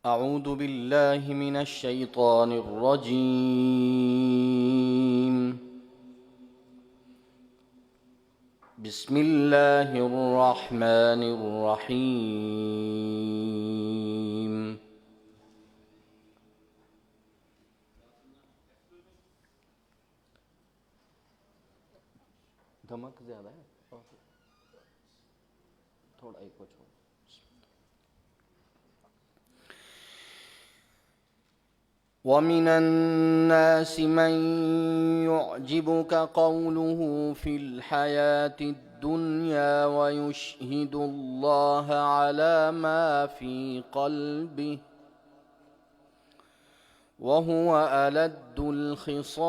أعوذ بالله من الشيطان الرجيم. بسم الله الرحمن الرحيم. دھمک زیادہ ہے، تھوڑا ایک چھوڑ. وَمِنَ النَّاسِ مَن يُعْجِبُكَ قَوْلُهُ فِي الْحَيَاةِ الدُّنْيَا وَيُشْهِدُ اللَّهَ عَلَى مَا فِي قَلْبِهِ وَهُوَ أَلَدُّ الْخِصَامِ.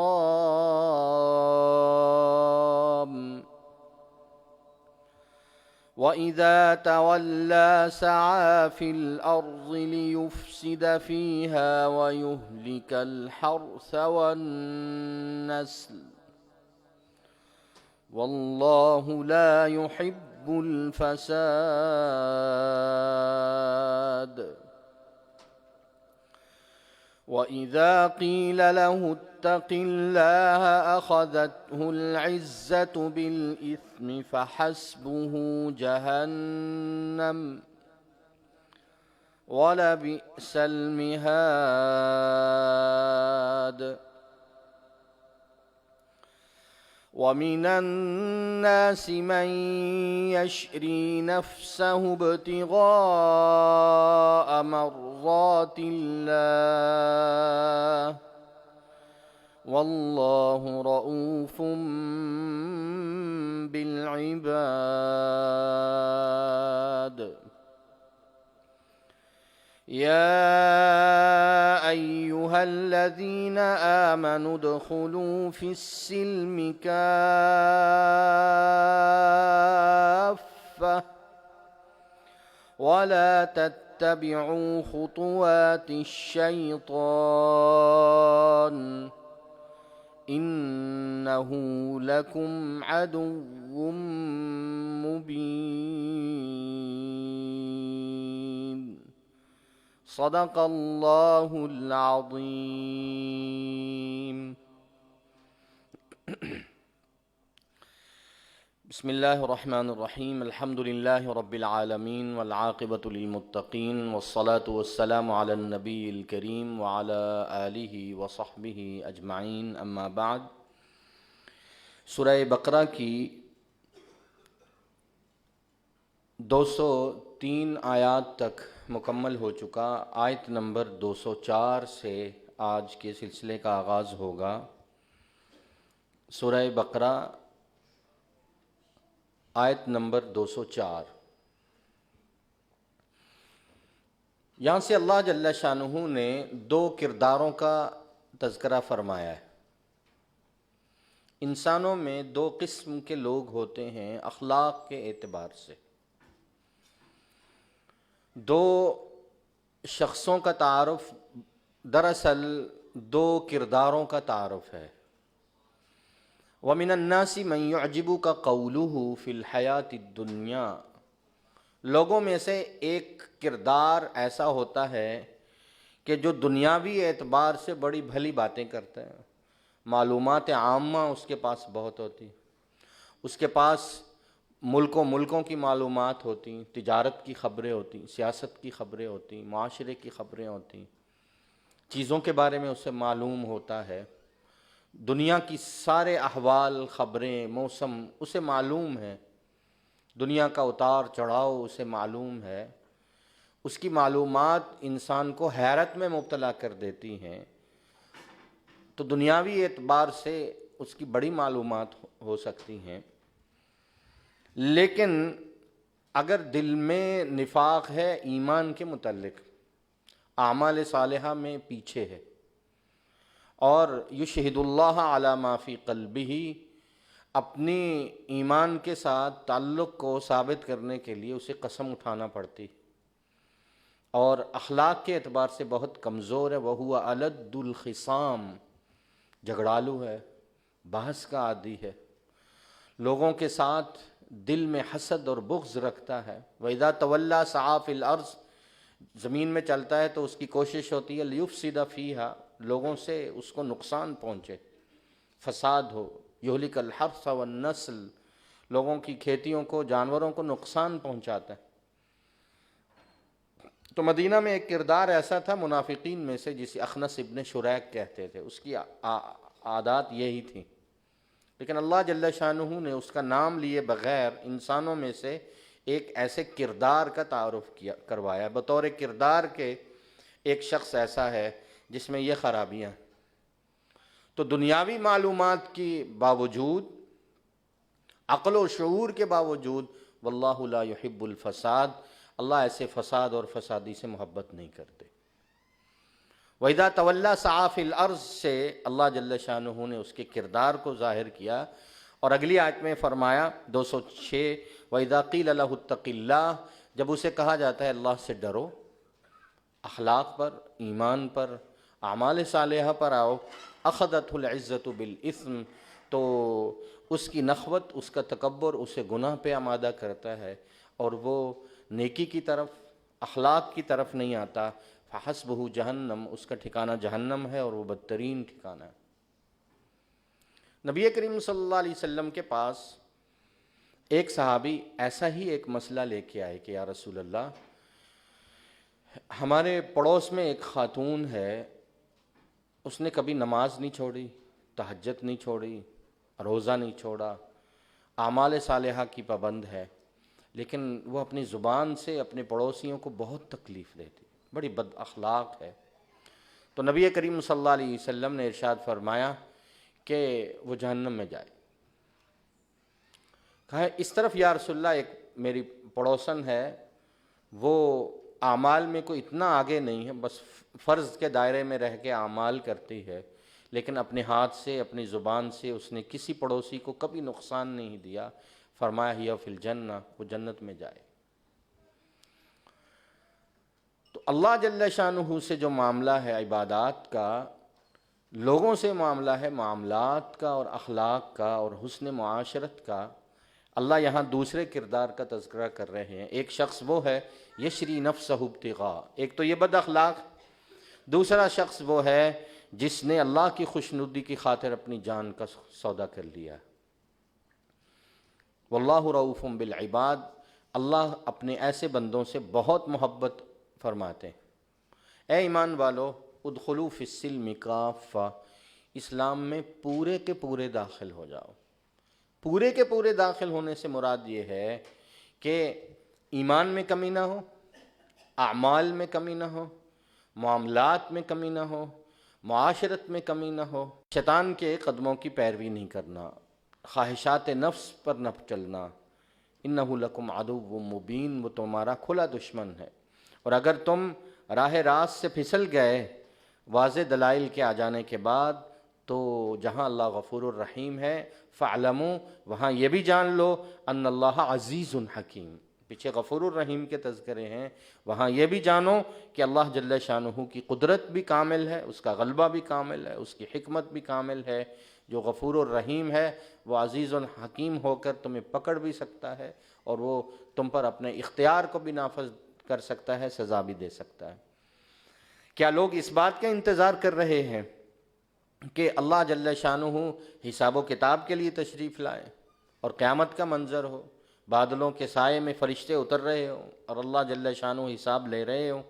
وَإِذَا تَوَلَّى سَعَىٰ فِي الْأَرْضِ لِيُفْسِدَ فِيهَا وَيُهْلِكَ الْحَرْثَ وَالنَّسْلَ وَاللَّهُ لَا يُحِبُّ الْفَسَادَ. وَإِذَا قِيلَ لَهُ اتَّقِ اللَّهَ أَخَذَتْهُ الْعِزَّةُ بِالْإِثْمِ فَحَسْبُهُ جَهَنَّمُ وَلَبِئْسَ الْمِهَادُ. وَمِنَ النَّاسِ مَن يَشْرِي نَفْسَهُ ابْتِغَاءَ مَرْضَاتِ اللَّهِ وَاللَّهُ رَءُوفٌ بِالْعِبَادِ. يَا أَيُّهَا الَّذِينَ آمَنُوا ادْخُلُوا فِي السِّلْمِ كَافَّةً وَلَا تَتَّبِعُوا خُطُوَاتِ الشَّيْطَانِ إِنَّهُ لَكُمْ عَدُوٌّ مُّبِينٌ. صدق اللہ العظیم. بسم اللہ الرحمن الرحیم. الحمد للہ رب العالمین والعاقبۃ للمتقین والصلاة والسلام علی النبی الکریم وعلی آلہ وصحبہ اجمعین. اما بعد. سورہ بقرہ کی 203 آیات تک مکمل ہو چکا. آیت نمبر 204 سے آج کے سلسلے کا آغاز ہوگا. سورہ بقرہ آیت نمبر 204. یہاں سے اللہ جل شانہ نے 2 کرداروں کا تذکرہ فرمایا ہے. انسانوں میں 2 قسم کے لوگ ہوتے ہیں اخلاق کے اعتبار سے. 2 شخصوں کا تعارف دراصل 2 کرداروں کا تعارف ہے. وَمِنَ النَّاسِ مَن يُعْجِبُكَ قَوْلُهُ فِي الْحَيَاةِ الدُّنْيَا. لوگوں میں سے ایک کردار ایسا ہوتا ہے کہ جو دنیاوی اعتبار سے بڑی بھلی باتیں کرتا ہے. معلومات عامہ اس کے پاس بہت ہوتی. اس کے پاس ملکوں کی معلومات ہوتی، تجارت کی خبریں ہوتی، سیاست کی خبریں ہوتی، معاشرے کی خبریں ہوتی، چیزوں کے بارے میں اسے معلوم ہوتا ہے. دنیا کی سارے احوال، خبریں، موسم اسے معلوم ہے. دنیا کا اتار چڑھاؤ اسے معلوم ہے. اس کی معلومات انسان کو حیرت میں مبتلا کر دیتی ہیں. تو دنیاوی اعتبار سے اس کی بڑی معلومات ہو سکتی ہیں، لیکن اگر دل میں نفاق ہے ایمان کے متعلق، اعمال صالحہ میں پیچھے ہے، اور یشہد اللہ علی ما فی قلبہ، اپنی ایمان کے ساتھ تعلق کو ثابت کرنے کے لیے اسے قسم اٹھانا پڑتی، اور اخلاق کے اعتبار سے بہت کمزور ہے. وَهُوَ أَلَدُّ الْخِصَامِ. جھگڑالو ہے، بحث کا عادی ہے، لوگوں کے ساتھ دل میں حسد اور بغض رکھتا ہے۔ وَإِذَا تَوَلَّى سَعَىٰ فِي الْأَرْضِ، زمین میں چلتا ہے تو اس کی کوشش ہوتی ہے لِيُفْسِدَ فِيهَا، لوگوں سے اس کو نقصان پہنچے، فساد ہو، یہلک الحرث والنسل، لوگوں کی کھیتیوں کو، جانوروں کو نقصان پہنچاتا ہے۔ تو مدینہ میں ایک کردار ایسا تھا منافقین میں سے جسے اخنس ابن شریک کہتے تھے، اس کی عادات یہی تھیں، لیکن اللہ جل شانہ نے اس کا نام لیے بغیر انسانوں میں سے ایک ایسے کردار کا تعارف کروایا، بطور کردار کے ایک شخص ایسا ہے جس میں یہ خرابیاں ہیں۔ تو دنیاوی معلومات کی باوجود، عقل و شعور کے باوجود، واللہ لا یحب الفساد، اللہ ایسے فساد اور فسادی سے محبت نہیں کرتے۔ وَإِذَا تَوَلَّى سَعَىٰ فِي الْأَرْضِ سے اللہ جل شانہ نے اس کے کردار کو ظاہر کیا، اور اگلی آیت میں فرمایا 206، وَإِذَا قِيلَ لَهُ اتَّقِ اللَّهِ، جب اسے کہا جاتا ہے اللہ سے ڈرو، اخلاق پر، ایمان پر، اعمال صالحہ پر آؤ، أَخَذَتْهُ الْعِزَّةُ بِالْإِثْمِ، تو اس کی نخوت، اس کا تکبر اسے گناہ پہ آمادہ کرتا ہے، اور وہ نیکی کی طرف، اخلاق کی طرف نہیں آتا۔ فَحَسْبُهُ جہنم، اس کا ٹھکانہ جہنم ہے، اور وہ بدترین ٹھکانہ ہے۔ نبی کریم صلی اللہ علیہ وسلم کے پاس ایک صحابی ایسا ہی ایک مسئلہ لے کے آئے کہ یا رسول اللہ، ہمارے پڑوس میں ایک خاتون ہے، اس نے کبھی نماز نہیں چھوڑی، تہجد نہیں چھوڑی، روزہ نہیں چھوڑا، اعمال صالحہ کی پابند ہے، لیکن وہ اپنی زبان سے اپنے پڑوسیوں کو بہت تکلیف دیتی، بڑی بد اخلاق ہے۔ تو نبی کریم صلی اللہ علیہ وسلم نے ارشاد فرمایا کہ وہ جہنم میں جائے۔ کہا اس طرف یا رسول اللہ ایک میری پڑوسن ہے، وہ اعمال میں کوئی اتنا آگے نہیں ہے، بس فرض کے دائرے میں رہ کے اعمال کرتی ہے، لیکن اپنے ہاتھ سے، اپنی زبان سے اس نے کسی پڑوسی کو کبھی نقصان نہیں دیا۔ فرمایا ہی فی الجنہ، وہ جنت میں جائے۔ تو اللہ جل شانہ سے جو معاملہ ہے عبادات کا، لوگوں سے معاملہ ہے معاملات کا اور اخلاق کا اور حسن معاشرت کا، اللہ یہاں دوسرے کردار کا تذکرہ کر رہے ہیں۔ ایک شخص وہ ہے یشری نفسہ ابتغاء، ایک تو یہ بد اخلاق، دوسرا شخص وہ ہے جس نے اللہ کی خوشنودی کی خاطر اپنی جان کا سودا کر لیا۔ واللہ رؤوف بالعباد، اللہ اپنے ایسے بندوں سے بہت محبت فرماتے ہیں۔ اے ایمان والو، ادخلوا فی السلم کافہ، اسلام میں پورے کے پورے داخل ہو جاؤ۔ پورے کے پورے داخل ہونے سے مراد یہ ہے کہ ایمان میں کمی نہ ہو، اعمال میں کمی نہ ہو، معاملات میں کمی نہ ہو، معاشرت میں کمی نہ ہو، شیطان کے قدموں کی پیروی نہیں کرنا، خواہشات نفس پر نہ چلنا۔ انہ لکم عدو مبین، وہ تمہارا کھلا دشمن ہے، اور اگر تم راہ راست سے پھسل گئے واضح دلائل کے آ جانے کے بعد، تو جہاں اللہ غفور الرحیم ہے، فاعلموا، وہاں یہ بھی جان لو، ان اللہ عزیز حکیم، پیچھے غفور الرحیم کے تذکرے ہیں، وہاں یہ بھی جانو کہ اللہ جل شانہ کی قدرت بھی کامل ہے، اس کا غلبہ بھی کامل ہے، اس کی حکمت بھی کامل ہے۔ جو غفور الرحیم ہے وہ عزیز الحکیم ہو کر تمہیں پکڑ بھی سکتا ہے، اور وہ تم پر اپنے اختیار کو بھی نافذ کر سکتا ہے، سزا بھی دے سکتا ہے۔ کیا لوگ اس بات کا انتظار کر رہے ہیں کہ اللہ جل شانہ حساب و کتاب کے لیے تشریف لائے اور قیامت کا منظر ہو، بادلوں کے سائے میں فرشتے اتر رہے ہوں اور اللہ جل شانہ حساب لے رہے ہوں؟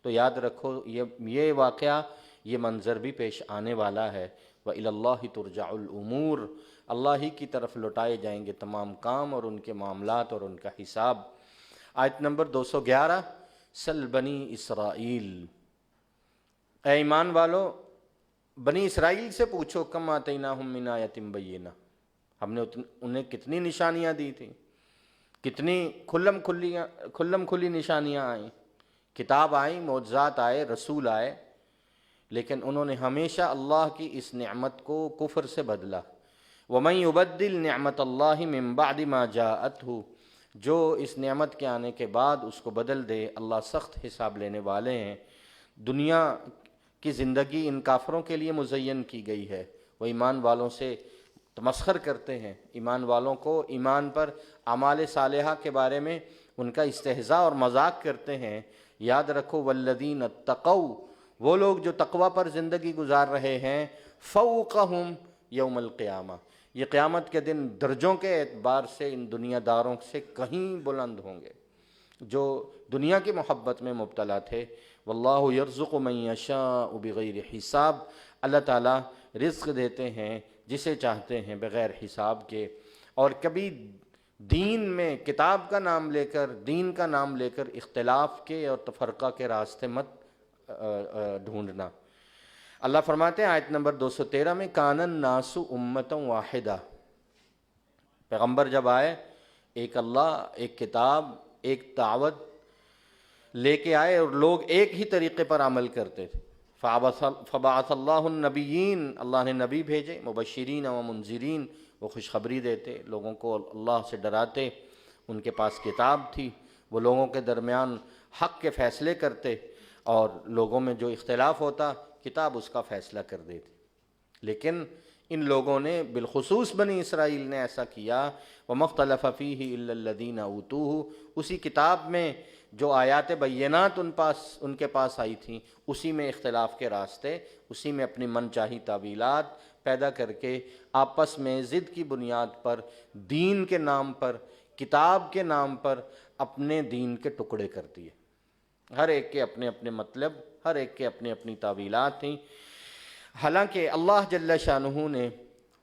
تو یاد رکھو یہ واقعہ، یہ منظر بھی پیش آنے والا ہے۔ وَإِلَى اللَّهِ تُرْجَعُ الْأُمُورُ، اللہ ہی کی طرف لوٹائے جائیں گے تمام کام اور ان کے معاملات اور ان کا حساب۔ آیت نمبر 211، سل بنی اسرائیل، اے ایمان والو، بنی اسرائیل سے پوچھو، کم آتیناہم من آیۃ بینہ، ہم نے انہیں کتنی نشانیاں دی تھیں، کتنی کھلم کھلی نشانیاں آئیں، کتاب آئیں، معجزات آئے، رسول آئے، لیکن انہوں نے ہمیشہ اللہ کی اس نعمت کو کفر سے بدلا۔ وَمَن يُبَدِّلْ نِعْمَةَ اللَّهِ مِن بَعْدِ مَا جَاءَتْهُ، جو اس نعمت کے آنے کے بعد اس کو بدل دے، اللہ سخت حساب لینے والے ہیں۔ دنیا کی زندگی ان کافروں کے لیے مزین کی گئی ہے، وہ ایمان والوں سے تمسخر کرتے ہیں، ایمان والوں کو ایمان پر اعمال صالحہ کے بارے میں ان کا استہزاء اور مذاق کرتے ہیں۔ یاد رکھو والذین اتقوا، وہ لوگ جو تقوی پر زندگی گزار رہے ہیں، فوقہم یوم القیامہ، یہ قیامت کے دن درجوں کے اعتبار سے ان دنیا داروں سے کہیں بلند ہوں گے جو دنیا کی محبت میں مبتلا تھے۔ واللہ یرزق من یشاء بغیر حساب، اللہ تعالیٰ رزق دیتے ہیں جسے چاہتے ہیں بغیر حساب کے۔ اور کبھی دین میں کتاب کا نام لے کر، دین کا نام لے کر اختلاف کے اور تفرقہ کے راستے مت ڈھونڈنا۔ اللہ فرماتے ہیں آیت نمبر 213 میں، کان الناس امۃ واحدہ، پیغمبر جب آئے، ایک اللہ، ایک کتاب، ایک دعوت لے کے آئے اور لوگ ایک ہی طریقے پر عمل کرتے تھے۔ فبعث اللہ النبیین، اللہ نے نبی بھیجے، مبشرین و منذرین، وہ خوشخبری دیتے، لوگوں کو اللہ سے ڈراتے، ان کے پاس کتاب تھی، وہ لوگوں کے درمیان حق کے فیصلے کرتے، اور لوگوں میں جو اختلاف ہوتا کتاب اس کا فیصلہ کر دیتی۔ لیکن ان لوگوں نے، بالخصوص بنی اسرائیل نے ایسا کیا، وَمَا اخْتَلَفَ فِيهِ إِلَّا الَّذِينَ أُوتُوهُ، اسی کتاب میں جو آیات بینات ان کے پاس آئی تھیں، اسی میں اختلاف کے راستے، اسی میں اپنی من چاہی تعویلات پیدا کر کے آپس میں ضد کی بنیاد پر، دین کے نام پر، کتاب کے نام پر اپنے دین کے ٹکڑے کر دیے۔ ہر ایک کے اپنے اپنے مطلب، ہر ایک کے اپنی اپنی تعویلات تھیں۔ حالانکہ اللہ جل شانہ نے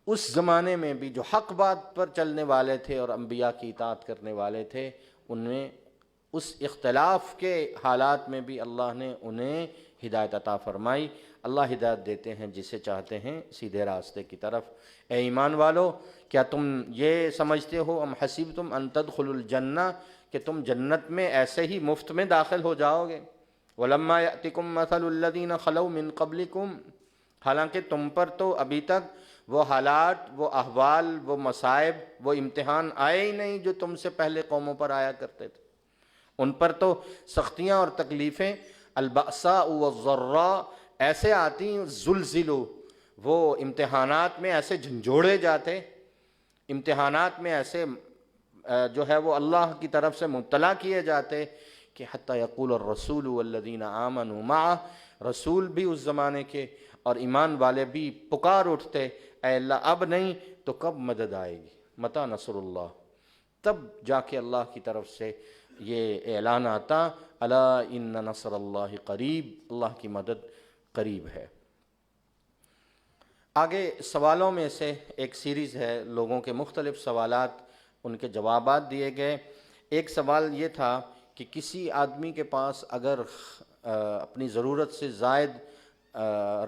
اس زمانے میں بھی جو حق بات پر چلنے والے تھے اور انبیاء کی اطاعت کرنے والے تھے، ان میں اس اختلاف کے حالات میں بھی اللہ نے انہیں ہدایت عطا فرمائی۔ اللہ ہدایت دیتے ہیں جسے چاہتے ہیں سیدھے راستے کی طرف۔ اے ایمان والو، کیا تم یہ سمجھتے ہو، ام حسبتم ان تدخلوا الجنہ، کہ تم جنت میں ایسے ہی مفت میں داخل ہو جاؤ گے؟ وَلَمَّا يَأْتِكُمْ مَثَلُ الَّذِينَ خَلَوْا مِن قَبْلِكُمْ، حالانکہ تم پر تو ابھی تک وہ حالات، وہ احوال، وہ مصائب، وہ امتحان آئے ہی نہیں جو تم سے پہلے قوموں پر آیا کرتے تھے۔ ان پر تو سختیاں اور تکلیفیں، البأساء والضراء، ایسے آتی، زلزلوا، وہ امتحانات میں ایسے جھنجھوڑے جاتے، امتحانات میں ایسے جو ہے وہ اللہ کی طرف سے مبتلا کیے جاتے کہ حتی یقول الرسول والذین آمنوا معہ، رسول بھی اس زمانے کے اور ایمان والے بھی پکار اٹھتے، اے اللہ اب نہیں تو کب مدد آئے گی؟ متی نصر اللہ؟ تب جا کے اللہ کی طرف سے یہ اعلان آتا، الا ان نصر اللہ قریب، اللہ کی مدد قریب ہے۔ آگے سوالوں میں سے ایک سیریز ہے، لوگوں کے مختلف سوالات، ان کے جوابات دیے گئے۔ ایک سوال یہ تھا کہ کسی آدمی کے پاس اگر اپنی ضرورت سے زائد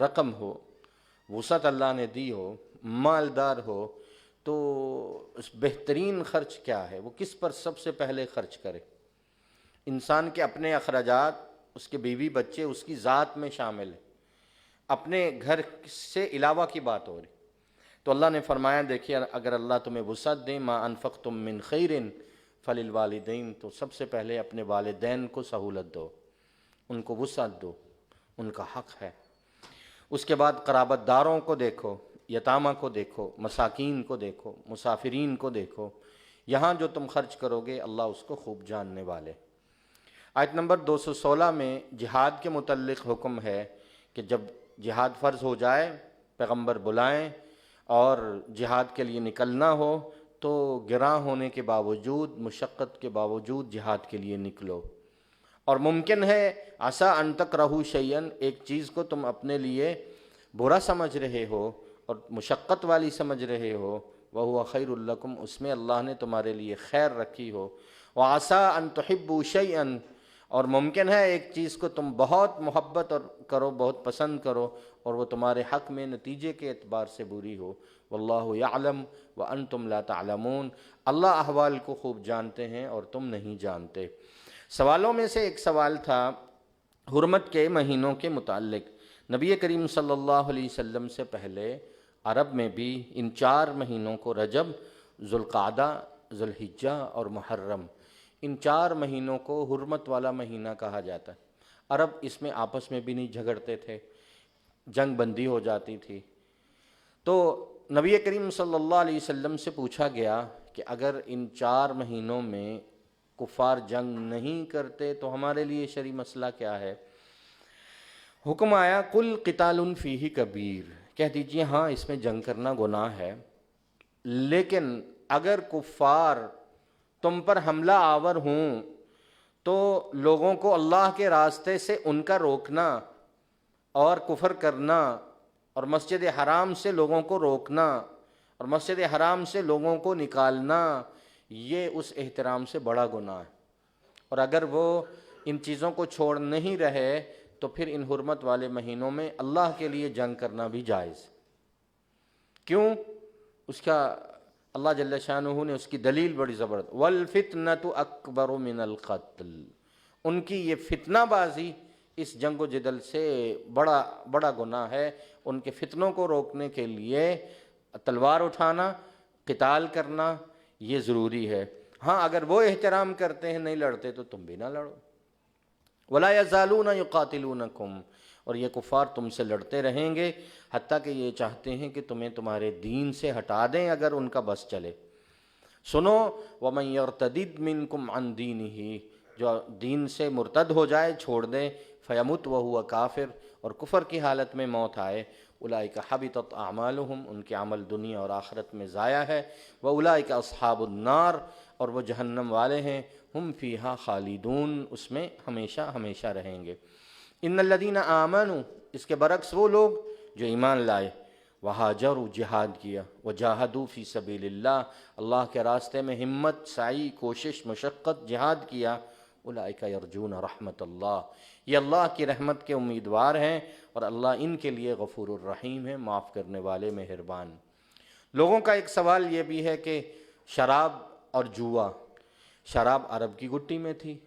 رقم ہو، وسعت اللہ نے دی ہو، مالدار ہو، تو اس بہترین خرچ کیا ہے؟ وہ کس پر سب سے پہلے خرچ کرے؟ انسان کے اپنے اخراجات، اس کے بیوی بچے، اس کی ذات میں شامل ہیں، اپنے گھر سے علاوہ کی بات ہو رہی۔ تو اللہ نے فرمایا دیکھیے، اگر اللہ تمہیں وسعت دے، ما انفقتم من خیر فللوالدین، تو سب سے پہلے اپنے والدین کو سہولت دو، ان کو وسعت دو، ان کا حق ہے۔ اس کے بعد قرابت داروں کو دیکھو، یتامہ کو دیکھو، مساکین کو دیکھو، مسافرین کو دیکھو، یہاں جو تم خرچ کرو گے اللہ اس کو خوب جاننے والے۔ آیت نمبر 216 میں جہاد کے متعلق حکم ہے کہ جب جہاد فرض ہو جائے، پیغمبر بلائیں اور جہاد کے لیے نکلنا ہو تو گراں ہونے کے باوجود، مشقت کے باوجود جہاد کے لیے نکلو۔ اور ممکن ہے عسیٰ ان تکرہوا شیئا، ایک چیز کو تم اپنے لیے برا سمجھ رہے ہو اور مشقت والی سمجھ رہے ہو، وَهُوَ خَيْرٌ لَكُمْ، اس میں اللہ نے تمہارے لیے خیر رکھی ہو۔ وَعَسَىٰ أَن تُحِبُّوا شَيْئًا، اور ممکن ہے ایک چیز کو تم بہت محبت اور کرو، بہت پسند کرو، اور وہ تمہارے حق میں نتیجے کے اعتبار سے بری ہو۔ وَاللَّهُ يَعْلَمُ وَأَنْتُمْ لَا تَعْلَمُونَ، اللہ احوال کو خوب جانتے ہیں اور تم نہیں جانتے۔ سوالوں میں سے ایک سوال تھا حرمت کے مہینوں کے متعلق۔ نبی کریم صلی اللہ علیہ وسلم سے پہلے عرب میں بھی ان 4 مہینوں کو، رجب، ذوالقعدہ، ذوالحجہ اور محرم، ان 4 مہینوں کو حرمت والا مہینہ کہا جاتا ہے۔ عرب اس میں آپس میں بھی نہیں جھگڑتے تھے، جنگ بندی ہو جاتی تھی۔ تو نبی کریم صلی اللہ علیہ وسلم سے پوچھا گیا کہ اگر ان 4 مہینوں میں کفار جنگ نہیں کرتے تو ہمارے لیے شرعی مسئلہ کیا ہے؟ حکم آیا کل قتال فیہ کبیر، کہہ دیجئے ہاں اس میں جنگ کرنا گناہ ہے، لیکن اگر کفار تم پر حملہ آور ہوں تو لوگوں کو اللہ کے راستے سے ان کا روکنا اور کفر کرنا اور مسجد حرام سے لوگوں کو روکنا اور مسجد حرام سے لوگوں کو نکالنا، یہ اس احترام سے بڑا گناہ ہے۔ اور اگر وہ ان چیزوں کو چھوڑ نہیں رہے تو پھر ان حرمت والے مہینوں میں اللہ کے لیے جنگ کرنا بھی جائز۔ کیوں؟ اس کا اللہ جل شانہ نے اس کی دلیل بڑی زبردست، وَالْفِتْنَةُ أَكْبَرُ مِنَ الْقَتْلِ، ان کی یہ فتنہ بازی اس جنگ و جدل سے بڑا گناہ ہے۔ ان کے فتنوں کو روکنے کے لیے تلوار اٹھانا، قتال کرنا یہ ضروری ہے۔ ہاں اگر وہ احترام کرتے ہیں، نہیں لڑتے، تو تم بھی نہ لڑو۔ وَلَا يَزَالُونَ يُقَاتِلُونَكُمْ، اور یہ کفار تم سے لڑتے رہیں گے حتیٰ کہ یہ چاہتے ہیں کہ تمہیں تمہارے دین سے ہٹا دیں اگر ان کا بس چلے۔ سنو وَمَن يَرْتَدِدْ مِنْكُمْ عَنْ دِينِهِ، جو دین سے مرتد ہو جائے، چھوڑ دے، فَيَمُتْ وَهُوَ کافر، اور کفر کی حالت میں موت آئے، اولئک حبطت اعمالہم، ان کے عمل دنیا اور آخرت میں ضائع ہے، واولئک اصحاب النار، اور وہ جہنم والے ہیں، ہم فیہا خالدون، اس میں ہمیشہ ہمیشہ رہیں گے۔ ان الذین آمنوا، اس کے برعکس وہ لوگ جو ایمان لائے، وہاجروا، جہاد کیا، وجاہدوا فی سبیل اللہ، اللہ کے راستے میں ہمت، سعی، کوشش، مشقت، جہاد کیا، اولئک یرجون رحمت اللہ، یہ اللہ کی رحمت کے امیدوار ہیں، اور اللہ ان کے لیے غفور الرحیم ہے، معاف کرنے والے مہربان۔ لوگوں کا ایک سوال یہ بھی ہے کہ شراب اور جوا، شراب عرب کی گٹی میں تھی،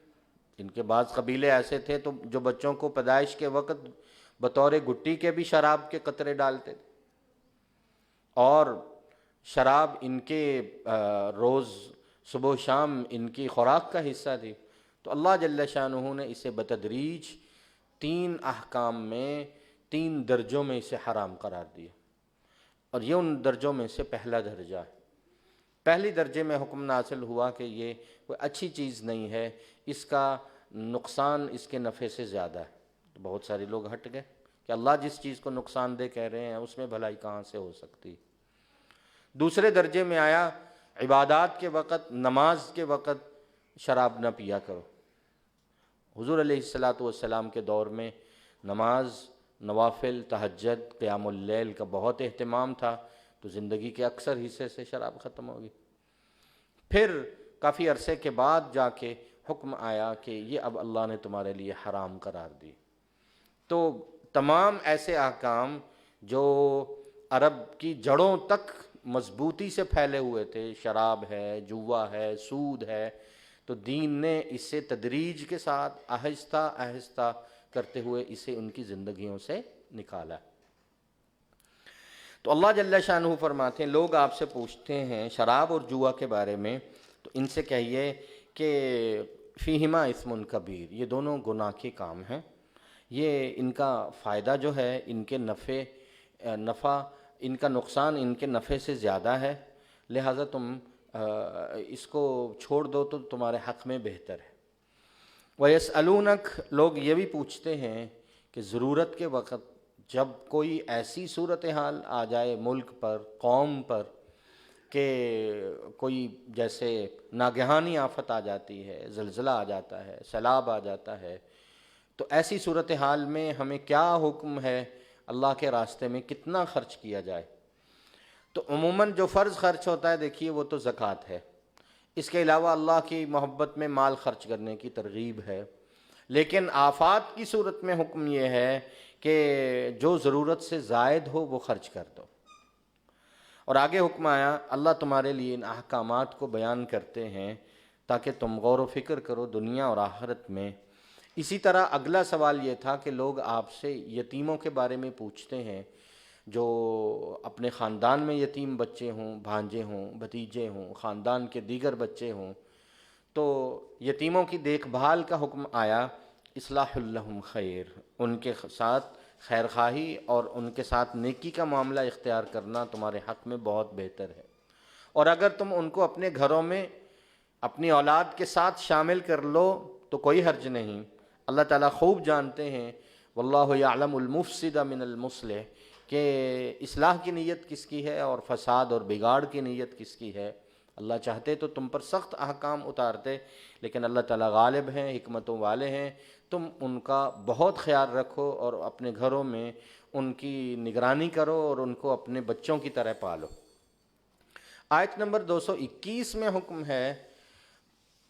ان کے بعض قبیلے ایسے تھے تو جو بچوں کو پیدائش کے وقت بطور گٹی کے بھی شراب کے قطرے ڈالتے تھے، اور شراب ان کے روز صبح و شام ان کی خوراک کا حصہ تھی۔ تو اللہ جل شانہ نے اسے بتدریج 3 احکام میں 3 درجوں میں اسے حرام قرار دیا، اور یہ ان درجوں میں سے پہلا درجہ ہے۔ پہلی درجے میں حکم نازل ہوا کہ یہ کوئی اچھی چیز نہیں ہے، اس کا نقصان اس کے نفع سے زیادہ ہے۔ تو بہت سارے لوگ ہٹ گئے کہ اللہ جس چیز کو نقصان دہ کہہ رہے ہیں اس میں بھلائی کہاں سے ہو سکتی۔ دوسرے درجے میں آیا عبادات کے وقت، نماز کے وقت شراب نہ پیا کرو۔ حضور علیہ السلام کے دور میں نماز، نوافل، تہجد، قیام اللیل کا بہت اہتمام تھا، تو زندگی کے اکثر حصے سے شراب ختم ہوگی۔ پھر کافی عرصے کے بعد جا کے حکم آیا کہ یہ اب اللہ نے تمہارے لیے حرام قرار دی۔ تو تمام ایسے احکام جو عرب کی جڑوں تک مضبوطی سے پھیلے ہوئے تھے، شراب ہے، جوا ہے، سود ہے، تو دین نے اسے تدریج کے ساتھ آہستہ آہستہ کرتے ہوئے اسے ان کی زندگیوں سے نکالا۔ تو اللہ جل شانہ فرماتے ہیں لوگ آپ سے پوچھتے ہیں شراب اور جوا کے بارے میں، تو ان سے کہیے کہ فیہما اثم کبیر، یہ دونوں گناہ کے کام ہیں، یہ ان کا فائدہ جو ہے ان کے نفع ان کا نقصان ان کے نفع سے زیادہ ہے، لہٰذا تم اس کو چھوڑ دو تو تمہارے حق میں بہتر ہے۔ وَيَسْأَلُونَكَ، لوگ یہ بھی پوچھتے ہیں کہ ضرورت کے وقت جب کوئی ایسی صورتحال آ جائے ملک پر، قوم پر، کہ کوئی جیسے ناگہانی آفت آ جاتی ہے، زلزلہ آ جاتا ہے، سیلاب آ جاتا ہے، تو ایسی صورتحال میں ہمیں کیا حکم ہے، اللہ کے راستے میں کتنا خرچ کیا جائے؟ تو عموماً جو فرض خرچ ہوتا ہے دیکھیے وہ تو زکوٰۃ ہے، اس کے علاوہ اللہ کی محبت میں مال خرچ کرنے کی ترغیب ہے، لیکن آفات کی صورت میں حکم یہ ہے کہ جو ضرورت سے زائد ہو وہ خرچ کر دو۔ اور آگے حکم آیا اللہ تمہارے لیے ان احکامات کو بیان کرتے ہیں تاکہ تم غور و فکر کرو دنیا اور آخرت میں۔ اسی طرح اگلا سوال یہ تھا کہ لوگ آپ سے یتیموں کے بارے میں پوچھتے ہیں، جو اپنے خاندان میں یتیم بچے ہوں، بھانجے ہوں، بھتیجے ہوں، خاندان کے دیگر بچے ہوں، تو یتیموں کی دیکھ بھال کا حکم آیا، اصلاح لہم خیر، ان کے ساتھ خیر خواہی اور ان کے ساتھ نیکی کا معاملہ اختیار کرنا تمہارے حق میں بہت بہتر ہے۔ اور اگر تم ان کو اپنے گھروں میں اپنی اولاد کے ساتھ شامل کر لو تو کوئی حرج نہیں۔ اللہ تعالیٰ خوب جانتے ہیں، واللہ یعلم المفسد من المصلح، کہ اصلاح کی نیت کس کی ہے اور فساد اور بگاڑ کی نیت کس کی ہے۔ اللہ چاہتے تو تم پر سخت احکام اتارتے، لیکن اللہ تعالیٰ غالب ہیں، حکمتوں والے ہیں۔ تم ان کا بہت خیال رکھو اور اپنے گھروں میں ان کی نگرانی کرو اور ان کو اپنے بچوں کی طرح پالو۔ آیت نمبر 221 میں حکم ہے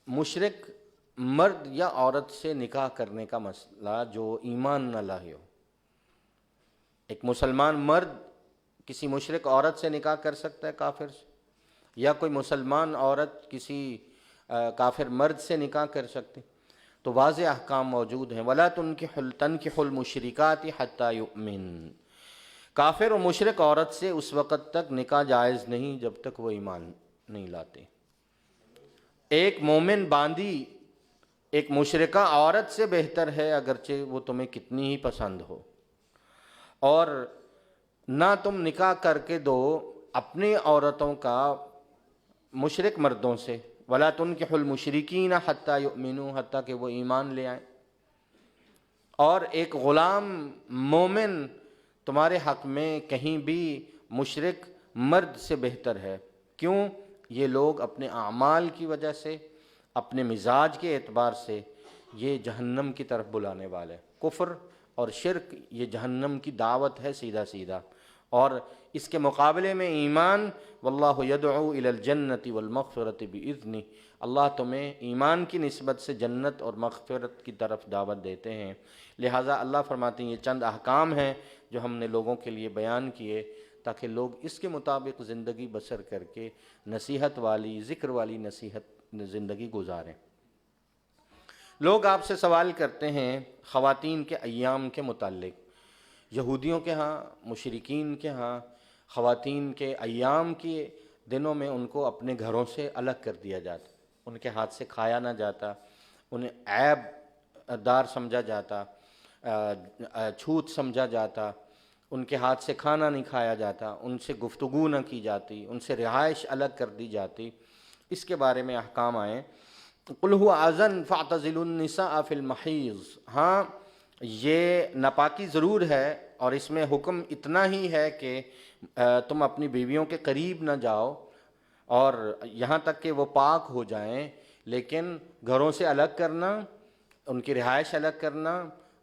مشرک مرد یا عورت سے نکاح کرنے کا مسئلہ جو ایمان نہ لائے ہو۔ ایک مسلمان مرد کسی مشرک عورت سے نکاح کر سکتا ہے کافر سے، یا کوئی مسلمان عورت کسی کافر مرد سے نکاح کر سکتی، تو واضح احکام موجود ہیں۔ وَلَا تَنْكِحُوا الْمُشْرِكَاتِ حَتَّى يُؤْمِنْ، کافر و مشرک عورت سے اس وقت تک نکاح جائز نہیں جب تک وہ ایمان نہیں لاتے۔ ایک مومن باندی ایک مشرکہ عورت سے بہتر ہے، اگرچہ وہ تمہیں کتنی ہی پسند ہو۔ اور نہ تم نکاح کر کے دو اپنی عورتوں کا مشرک مردوں سے، وَلَا تُنْكِحُوا الْمُشْرِكِينَ حَتَّى يُؤْمِنُوا، حتیٰ کہ وہ ایمان لے آئیں۔ اور ایک غلام مومن تمہارے حق میں کہیں بھی مشرک مرد سے بہتر ہے۔ کیوں؟ یہ لوگ اپنے اعمال کی وجہ سے، اپنے مزاج کے اعتبار سے یہ جہنم کی طرف بلانے والے۔ کفر اور شرک یہ جہنم کی دعوت ہے سیدھا سیدھا، اور اس کے مقابلے میں ایمان، واللہ یدعو الی الجنۃ والمغفرۃ باذنہ، اللہ تمہیں ایمان کی نسبت سے جنت اور مغفرت کی طرف دعوت دیتے ہیں۔ لہٰذا اللہ فرماتے ہیں یہ چند احکام ہیں جو ہم نے لوگوں کے لیے بیان کیے تاکہ لوگ اس کے مطابق زندگی بسر کر کے نصیحت والی، ذکر والی نصیحت زندگی گزاریں۔ لوگ آپ سے سوال کرتے ہیں خواتین کے ایام کے متعلق۔ یہودیوں کے ہاں، مشرکین کے ہاں خواتین کے ایام کے دنوں میں ان کو اپنے گھروں سے الگ کر دیا جاتا، ان کے ہاتھ سے کھایا نہ جاتا، انہیں عیب دار سمجھا جاتا، چھوت سمجھا جاتا، ان کے ہاتھ سے کھانا نہیں کھایا جاتا، ان سے گفتگو نہ کی جاتی، ان سے رہائش الگ کر دی جاتی۔ اس کے بارے میں احکام آئے، قُلْ هُوَ أَذًى فَاعْتَزِلُوا النِّسَاءَ فِي الْمَحِيضِ، ہاں یہ ناپاکی ضرور ہے، اور اس میں حکم اتنا ہی ہے کہ تم اپنی بیویوں کے قریب نہ جاؤ اور یہاں تک کہ وہ پاک ہو جائیں، لیکن گھروں سے الگ کرنا، ان کی رہائش الگ کرنا،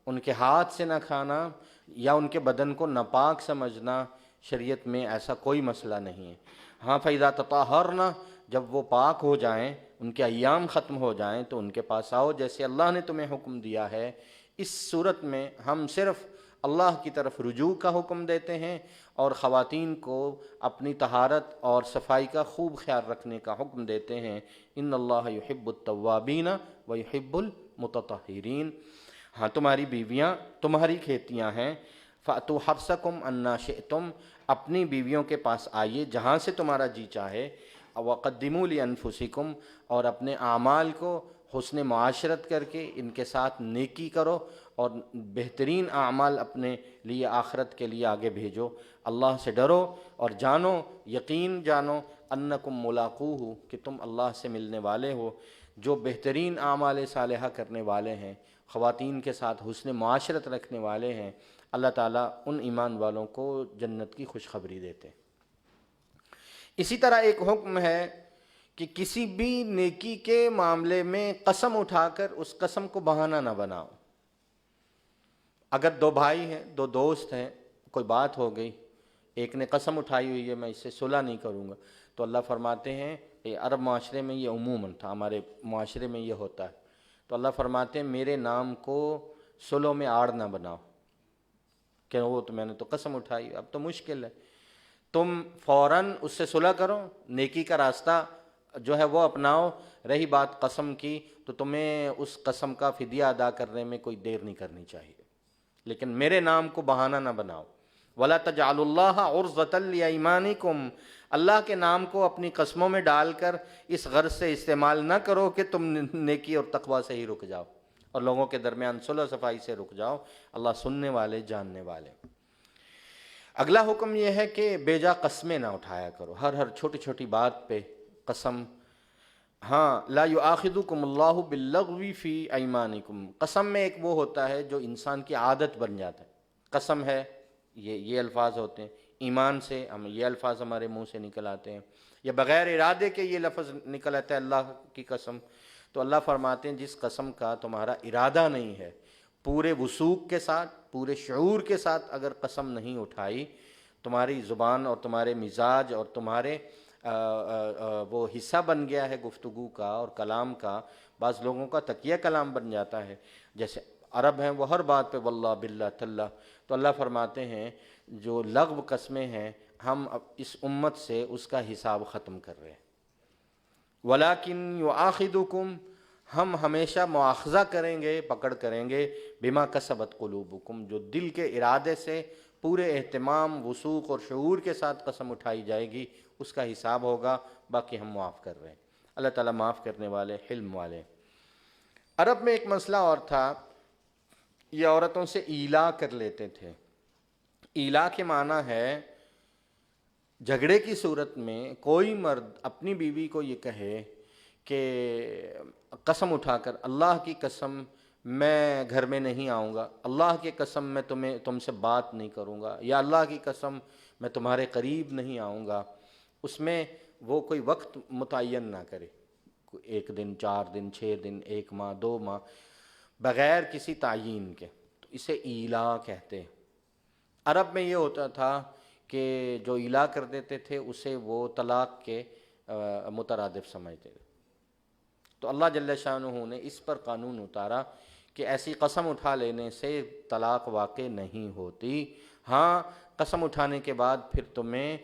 ان کے ہاتھ سے نہ کھانا یا ان کے بدن کو ناپاک سمجھنا، شریعت میں ایسا کوئی مسئلہ نہیں ہے۔ ہاں فَإِذَا تَطَهَّرْنَ، جب وہ پاک ہو جائیں، ان کے ایام ختم ہو جائیں تو ان کے پاس آؤ جیسے اللہ نے تمہیں حکم دیا ہے۔ اس صورت میں ہم صرف اللہ کی طرف رجوع کا حکم دیتے ہیں اور خواتین کو اپنی طہارت اور صفائی کا خوب خیال رکھنے کا حکم دیتے ہیں۔ ان اللہ یحب التوابین ویحب المتطہرین، ہاں تمہاری بیویاں تمہاری کھیتیاں ہیں، فَأْتُوا حَرْثَكُمْ أَنَّا شِئْتُمْ، اپنی بیویوں کے پاس آئیے جہاں سے تمہارا جی چاہے، وَقَدِّمُوا لِأَنفُسِكُمْ، اور اپنے اعمال کو حسن معاشرت کر کے ان کے ساتھ نیکی کرو اور بہترین اعمال اپنے لیے آخرت کے لیے آگے بھیجو۔ اللہ سے ڈرو اور جانو، یقین جانو، انکم ملاقوہ، کہ تم اللہ سے ملنے والے ہو۔ جو بہترین اعمال صالحہ کرنے والے ہیں، خواتین کے ساتھ حسن معاشرت رکھنے والے ہیں، اللہ تعالیٰ ان ایمان والوں کو جنت کی خوشخبری دیتے ہیں۔ اسی طرح ایک حکم ہے کہ کسی بھی نیکی کے معاملے میں قسم اٹھا کر اس قسم کو بہانہ نہ بناؤ۔ اگر دو بھائی ہیں، دو دوست ہیں، کوئی بات ہو گئی، ایک نے قسم اٹھائی ہوئی ہے میں اس سے صلح نہیں کروں گا، تو اللہ فرماتے ہیں، عرب معاشرے میں یہ عموماً تھا، ہمارے معاشرے میں یہ ہوتا ہے، تو اللہ فرماتے ہیں میرے نام کو صلح میں آڑ نہ بناؤ کہ وہ تو میں نے تو قسم اٹھائی، اب تو مشکل ہے۔ تم فوراً اس سے صلح کرو، نیکی کا راستہ جو ہے وہ اپناؤ۔ رہی بات قسم کی، تو تمہیں اس قسم کا فدیہ ادا کرنے میں کوئی دیر نہیں کرنی چاہیے، لیکن میرے نام کو بہانہ نہ بناؤ۔ وَلَا تَجْعَلُوا اللَّهَ عُرْضَةً لِأَيْمَانِكُمْ، اللہ کے نام کو اپنی قسموں میں ڈال کر اس غرض سے استعمال نہ کرو کہ تم نیکی اور تقوی سے ہی رک جاؤ۔ اور لوگوں کے درمیان صلح صفائی سے رک جاؤ، اللہ سننے والے جاننے والے۔ اگلا حکم یہ ہے کہ بے جا قسمیں نہ اٹھایا کرو، ہر چھوٹی چھوٹی بات پہ قسم۔ ہاں، لا یؤاخذکم اللہ باللغو فی ایمانکم، قسم میں ایک وہ ہوتا ہے جو انسان کی عادت بن جاتا ہے، قسم ہے یہ الفاظ ہوتے ہیں، ایمان سے ہم یہ الفاظ ہمارے منہ سے نکل آتے ہیں، یا بغیر ارادے کے یہ لفظ نکل آتا ہے اللہ کی قسم۔ تو اللہ فرماتے ہیں جس قسم کا تمہارا ارادہ نہیں ہے، پورے وثوق کے ساتھ، پورے شعور کے ساتھ اگر قسم نہیں اٹھائی، تمہاری زبان اور تمہارے مزاج اور تمہارے وہ حصہ بن گیا ہے گفتگو کا اور کلام کا، بعض لوگوں کا تکیہ کلام بن جاتا ہے، جیسے عرب ہیں وہ ہر بات پہ واللہ باللہ تاللہ، تو اللہ فرماتے ہیں جو لغو قسمیں ہیں ہم اب اس امت سے اس کا حساب ختم کر رہے ہیں۔ وَلَكِنْ يُؤَاخِذُكُمْ، ہم ہمیشہ مواخذہ کریں گے، پکڑ کریں گے، بما کسبت قلوبکم، جو دل کے ارادے سے پورے اہتمام، وثوق اور شعور کے ساتھ قسم اٹھائی جائے گی، اس کا حساب ہوگا، باقی ہم معاف کر رہے ہیں۔ اللہ تعالیٰ معاف کرنے والے، حلم والے۔ عرب میں ایک مسئلہ اور تھا، یہ عورتوں سے ایلا کر لیتے تھے۔ ایلا کے معنی ہے جھگڑے کی صورت میں کوئی مرد اپنی بیوی کو یہ کہے کہ قسم اٹھا کر اللہ کی قسم میں گھر میں نہیں آؤں گا، اللہ کی قسم میں تم سے بات نہیں کروں گا، یا اللہ کی قسم میں تمہارے قریب نہیں آؤں گا، اس میں وہ کوئی وقت متعین نہ کرے، 1 دن، 4 دن، 6 دن، 1 ماہ، 2 ماہ، بغیر کسی تعیین کے، تو اسے ایلا کہتے ہیں۔ عرب میں یہ ہوتا تھا کہ جو ایلا کر دیتے تھے اسے وہ طلاق کے مترادف سمجھتے تھے، تو اللہ جل شانہ نے اس پر قانون اتارا کہ ایسی قسم اٹھا لینے سے طلاق واقع نہیں ہوتی۔ ہاں، قسم اٹھانے کے بعد پھر تمہیں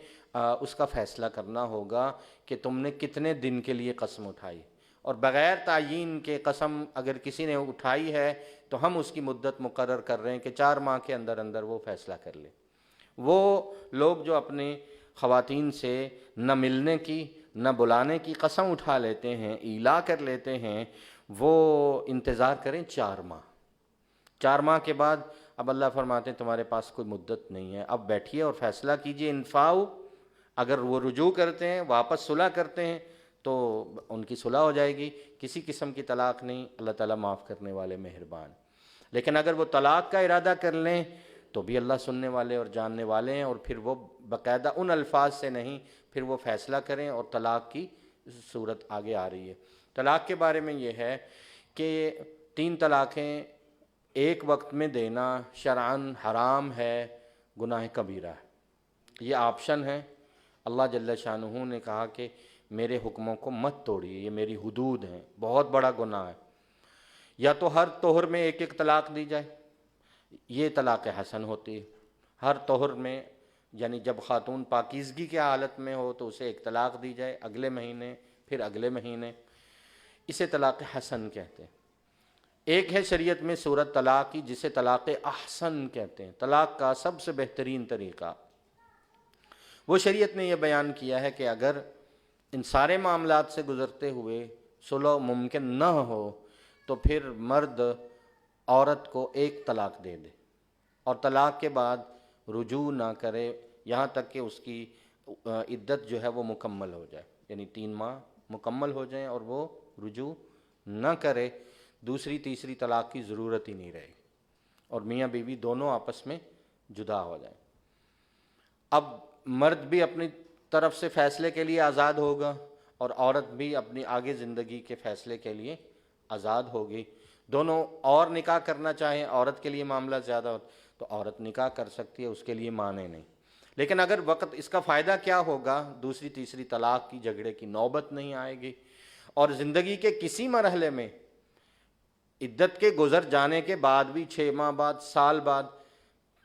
اس کا فیصلہ کرنا ہوگا کہ تم نے کتنے دن کے لیے قسم اٹھائی، اور بغیر تعیین کے قسم اگر کسی نے اٹھائی ہے تو ہم اس کی مدت مقرر کر رہے ہیں کہ 4 ماہ کے اندر اندر وہ فیصلہ کر لے۔ وہ لوگ جو اپنے خواتین سے نہ ملنے کی نہ بلانے کی قسم اٹھا لیتے ہیں، ایلا کر لیتے ہیں، وہ انتظار کریں 4 ماہ۔ 4 ماہ کے بعد اب اللہ فرماتے ہیں تمہارے پاس کوئی مدت نہیں ہے، اب بیٹھیے اور فیصلہ کیجئے، انفاؤ، اگر وہ رجوع کرتے ہیں، واپس صلح کرتے ہیں تو ان کی صلح ہو جائے گی، کسی قسم کی طلاق نہیں، اللہ تعالیٰ معاف کرنے والے مہربان۔ لیکن اگر وہ طلاق کا ارادہ کر لیں تو بھی اللہ سننے والے اور جاننے والے ہیں، اور پھر وہ باقاعدہ ان الفاظ سے نہیں، پھر وہ فیصلہ کریں، اور طلاق کی صورت آگے آ رہی ہے۔ طلاق کے بارے میں یہ ہے کہ 3 طلاقیں ایک وقت میں دینا شرعاً حرام ہے، گناہ کبیرہ ہے، یہ آپشن ہے۔ اللہ جل شانہ نے کہا کہ میرے حکموں کو مت توڑیے، یہ میری حدود ہیں، بہت بڑا گناہ ہے۔ یا تو ہر طہر میں 1 طلاق دی جائے، یہ طلاق حسن ہوتی ہے، ہر طہر میں، یعنی جب خاتون پاکیزگی کی حالت میں ہو تو اسے 1 طلاق دی جائے، اگلے مہینے، پھر اگلے مہینے، اسے طلاق حسن کہتے ہیں۔ ایک ہے شریعت میں صورت طلاق کی جسے طلاق احسن کہتے ہیں، طلاق کا سب سے بہترین طریقہ۔ وہ شریعت نے یہ بیان کیا ہے کہ اگر ان سارے معاملات سے گزرتے ہوئے صلح ممکن نہ ہو تو پھر مرد عورت کو 1 طلاق دے دے، اور طلاق کے بعد رجوع نہ کرے یہاں تک کہ اس کی عدت جو ہے وہ مکمل ہو جائے، یعنی 3 ماہ مکمل ہو جائیں اور وہ رجوع نہ کرے، دوسری تیسری طلاق کی ضرورت ہی نہیں رہے، اور میاں بیوی دونوں آپس میں جدا ہو جائیں۔ اب مرد بھی اپنی طرف سے فیصلے کے لیے آزاد ہوگا، اور عورت بھی اپنی آگے زندگی کے فیصلے کے لیے آزاد ہوگی۔ دونوں اور نکاح کرنا چاہیں، عورت کے لیے معاملہ زیادہ ہو تو عورت نکاح کر سکتی ہے، اس کے لیے مانے نہیں۔ لیکن اگر وقت اس کا فائدہ کیا ہوگا، دوسری تیسری طلاق کی جھگڑے کی نوبت نہیں آئے گی، اور زندگی کے کسی مرحلے میں عدت کے گزر جانے کے بعد بھی 6 ماہ بعد، سال بعد،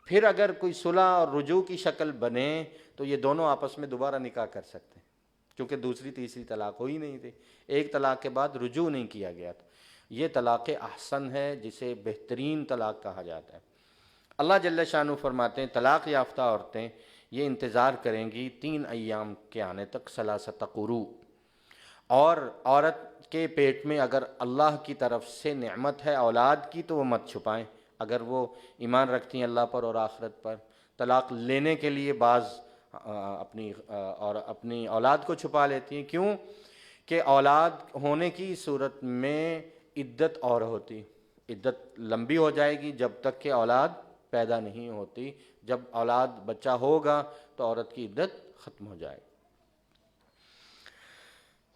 پھر اگر کوئی صلح اور رجوع کی شکل بنے تو یہ دونوں آپس میں دوبارہ نکاح کر سکتے ہیں، کیونکہ دوسری تیسری طلاق ہوئی نہیں تھی، 1 طلاق کے بعد رجوع نہیں کیا گیا تھا۔ یہ طلاق احسن ہے جسے بہترین طلاق کہا جاتا ہے۔ اللہ جل شانہ فرماتے ہیں طلاق یافتہ عورتیں یہ انتظار کریں گی 3 ایام کے آنے تک، 3 قروء، اور عورت کے پیٹ میں اگر اللہ کی طرف سے نعمت ہے اولاد کی تو وہ مت چھپائیں۔ اگر وہ ایمان رکھتی ہیں اللہ پر اور آخرت پر، طلاق لینے کے لیے بعض اپنی اولاد کو چھپا لیتی ہیں، کیوں کہ اولاد ہونے کی صورت میں عدت اور ہوتی، عدت لمبی ہو جائے گی جب تک کہ اولاد پیدا نہیں ہوتی، جب اولاد بچہ ہوگا تو عورت کی عدت ختم ہو جائے گی۔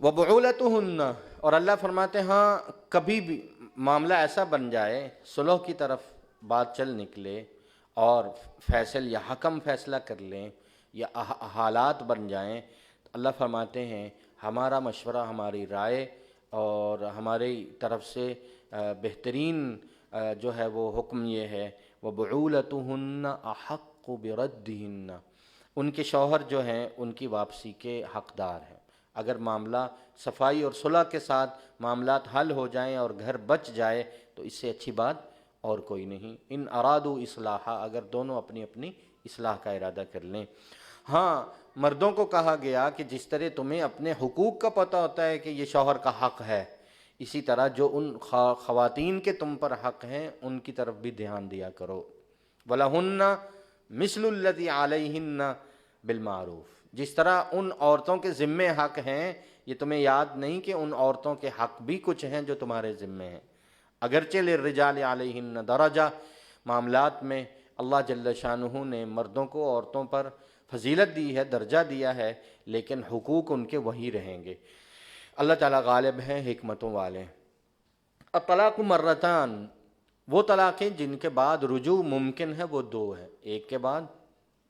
وَبُعُولَتُهُنَّ، اور اللہ فرماتے ہیں ہاں کبھی بھی معاملہ ایسا بن جائے، صلح کی طرف بات چل نکلے اور یا حکم فیصلہ کر لیں یا حالات بن جائیں، تو اللہ فرماتے ہیں ہمارا مشورہ، ہماری رائے اور ہماری طرف سے بہترین جو ہے وہ حکم یہ ہے، وَبُعُولَتُهُنَّ أَحَقُّ بِرَدِّهِنَّ، ان کے شوہر جو ہیں ان کی واپسی کے حقدار ہیں۔ اگر معاملہ صفائی اور صلح کے ساتھ معاملات حل ہو جائیں اور گھر بچ جائے تو اس سے اچھی بات اور کوئی نہیں۔ ان ارادو اصلاحا، اگر دونوں اپنی اپنی اصلاح کا ارادہ کر لیں۔ ہاں مردوں کو کہا گیا کہ جس طرح تمہیں اپنے حقوق کا پتہ ہوتا ہے کہ یہ شوہر کا حق ہے، اسی طرح جو ان خواتین کے تم پر حق ہیں ان کی طرف بھی دھیان دیا کرو۔ وَلَهُنَّ مِثْلُ الَّذِي عَلَيْهِنَّ بِالْمَعْرُوفِ، جس طرح ان عورتوں کے ذمے حق ہیں، یہ تمہیں یاد نہیں کہ ان عورتوں کے حق بھی کچھ ہیں جو تمہارے ذمے ہیں۔ اگرچہ للرجال علیہن درجہ، معاملات میں اللہ جل شانہ نے مردوں کو عورتوں پر فضیلت دی ہے، درجہ دیا ہے، لیکن حقوق ان کے وہی رہیں گے۔ اللہ تعالیٰ غالب ہیں، حکمتوں والے ہیں۔ الطلاق مرتان، وہ طلاقیں جن کے بعد رجوع ممکن ہے وہ دو ہیں، ایک کے بعد،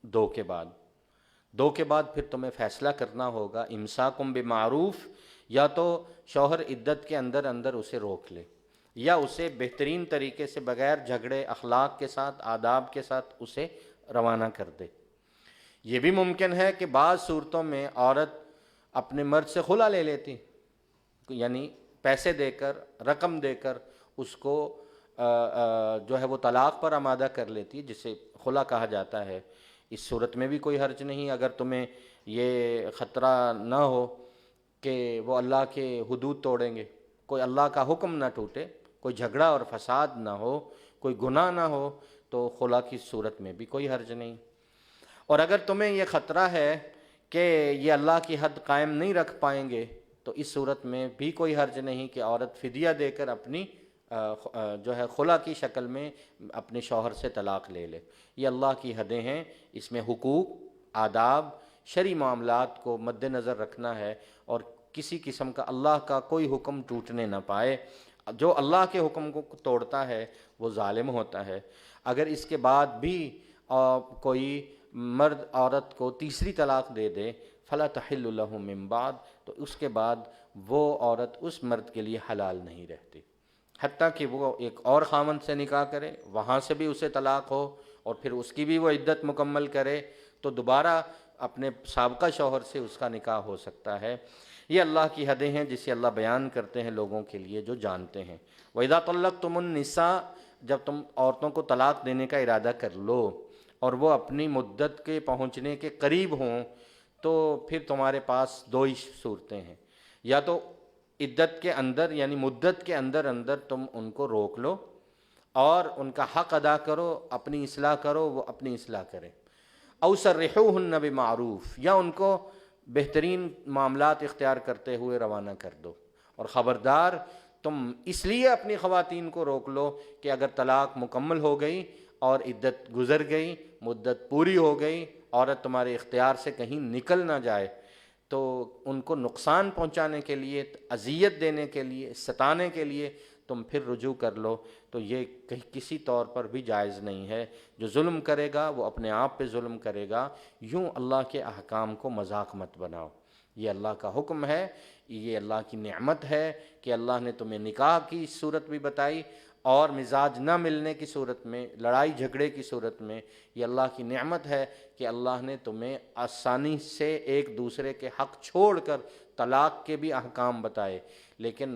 دو کے بعد۔ دو کے بعد پھر تمہیں فیصلہ کرنا ہوگا، امساکم بمعروف، یا تو شوہر عدت کے اندر اندر اسے روک لے، یا اسے بہترین طریقے سے بغیر جھگڑے اخلاق کے ساتھ آداب کے ساتھ اسے روانہ کر دے۔ یہ بھی ممکن ہے کہ بعض صورتوں میں عورت اپنے مرد سے خلا لے لیتی، یعنی پیسے دے کر، رقم دے کر اس کو جو ہے وہ طلاق پر آمادہ کر لیتی، جسے خلا کہا جاتا ہے۔ اس صورت میں بھی کوئی حرج نہیں، اگر تمہیں یہ خطرہ نہ ہو کہ وہ اللہ کے حدود توڑیں گے، کوئی اللہ کا حکم نہ ٹوٹے، کوئی جھگڑا اور فساد نہ ہو، کوئی گناہ نہ ہو، تو خلا کی صورت میں بھی کوئی حرج نہیں۔ اور اگر تمہیں یہ خطرہ ہے کہ یہ اللہ کی حد قائم نہیں رکھ پائیں گے تو اس صورت میں بھی کوئی حرج نہیں کہ عورت فدیہ دے کر اپنی جو ہے خلا کی شکل میں اپنے شوہر سے طلاق لے لے۔ یہ اللہ کی حدیں ہیں، اس میں حقوق، آداب، شرعی معاملات کو مد نظر رکھنا ہے اور کسی قسم کا اللہ کا کوئی حکم ٹوٹنے نہ پائے۔ جو اللہ کے حکم کو توڑتا ہے وہ ظالم ہوتا ہے۔ اگر اس کے بعد بھی کوئی مرد عورت کو تیسری طلاق دے دے، فلا تحل له من بعد، تو اس کے بعد وہ عورت اس مرد کے لیے حلال نہیں رہتی، حتیٰ کہ وہ ایک اور خاوند سے نکاح کرے، وہاں سے بھی اسے طلاق ہو اور پھر اس کی بھی وہ عدت مکمل کرے تو دوبارہ اپنے سابقہ شوہر سے اس کا نکاح ہو سکتا ہے۔ یہ اللہ کی حدیں ہیں جسے اللہ بیان کرتے ہیں لوگوں کے لیے جو جانتے ہیں۔ وَإِذَا طَلَّقْتُمُ النِّسَاءَ، جب تم عورتوں کو طلاق دینے کا ارادہ کر لو اور وہ اپنی مدت کے پہنچنے کے قریب ہوں، تو پھر تمہارے پاس دو ہی صورتیں ہیں، یا تو عدت کے اندر یعنی مدت کے اندر اندر تم ان کو روک لو اور ان کا حق ادا کرو، اپنی اصلاح کرو، وہ اپنی اصلاح کرے، او سرحوہن بمعروف، یا ان کو بہترین معاملات اختیار کرتے ہوئے روانہ کر دو۔ اور خبردار تم اس لیے اپنی خواتین کو روک لو کہ اگر طلاق مکمل ہو گئی اور عدت گزر گئی، مدت پوری ہو گئی، عورت تمہارے اختیار سے کہیں نکل نہ جائے، تو ان کو نقصان پہنچانے کے لیے، اذیت دینے کے لیے، ستانے کے لیے تم پھر رجوع کر لو، تو یہ کسی طور پر بھی جائز نہیں ہے۔ جو ظلم کرے گا وہ اپنے آپ پہ ظلم کرے گا، یوں اللہ کے احکام کو مذاق مت بناؤ۔ یہ اللہ کا حکم ہے، یہ اللہ کی نعمت ہے کہ اللہ نے تمہیں نکاح کی صورت بھی بتائی، اور مزاج نہ ملنے کی صورت میں، لڑائی جھگڑے کی صورت میں، یہ اللہ کی نعمت ہے کہ اللہ نے تمہیں آسانی سے ایک دوسرے کے حق چھوڑ کر طلاق کے بھی احکام بتائے۔ لیکن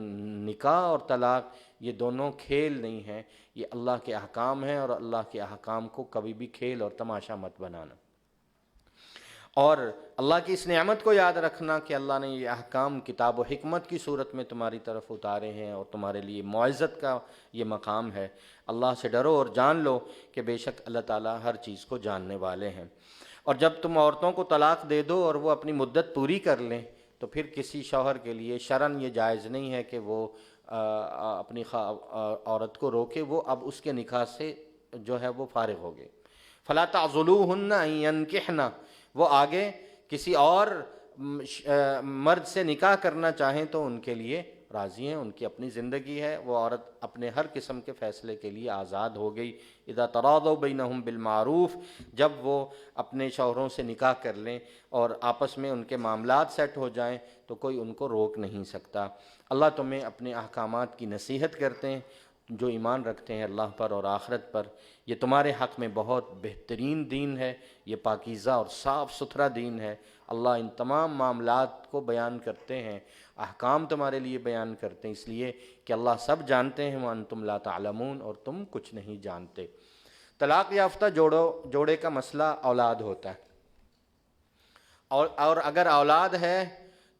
نکاح اور طلاق یہ دونوں کھیل نہیں ہیں، یہ اللہ کے احکام ہیں، اور اللہ کے احکام کو کبھی بھی کھیل اور تماشا مت بنانا۔ اور اللہ کی اس نعمت کو یاد رکھنا کہ اللہ نے یہ احکام کتاب و حکمت کی صورت میں تمہاری طرف اتارے ہیں اور تمہارے لیے معزت کا یہ مقام ہے۔ اللہ سے ڈرو اور جان لو کہ بے شک اللہ تعالیٰ ہر چیز کو جاننے والے ہیں۔ اور جب تم عورتوں کو طلاق دے دو اور وہ اپنی مدت پوری کر لیں تو پھر کسی شوہر کے لیے شرعاً یہ جائز نہیں ہے کہ وہ اپنی عورت کو روکے، وہ اب اس کے نکاح سے جو ہے وہ فارغ ہو گئے۔ فلا تعضلوہن ان ینکحن، وہ آگے کسی اور مرد سے نکاح کرنا چاہیں تو ان کے لیے راضی ہیں، ان کی اپنی زندگی ہے، وہ عورت اپنے ہر قسم کے فیصلے کے لیے آزاد ہو گئی۔ اذا تراضوا بینہم بالمعروف، جب وہ اپنے شوہروں سے نکاح کر لیں اور آپس میں ان کے معاملات سیٹ ہو جائیں تو کوئی ان کو روک نہیں سکتا۔ اللہ تمہیں اپنے احکامات کی نصیحت کرتے ہیں، جو ایمان رکھتے ہیں اللہ پر اور آخرت پر، یہ تمہارے حق میں بہت بہترین دین ہے، یہ پاکیزہ اور صاف ستھرا دین ہے۔ اللہ ان تمام معاملات کو بیان کرتے ہیں، احکام تمہارے لیے بیان کرتے ہیں، اس لیے کہ اللہ سب جانتے ہیں وانتم لا تعلمون، اور تم کچھ نہیں جانتے۔ طلاق یافتہ جوڑے کا مسئلہ اولاد ہوتا ہے، اور اگر اولاد ہے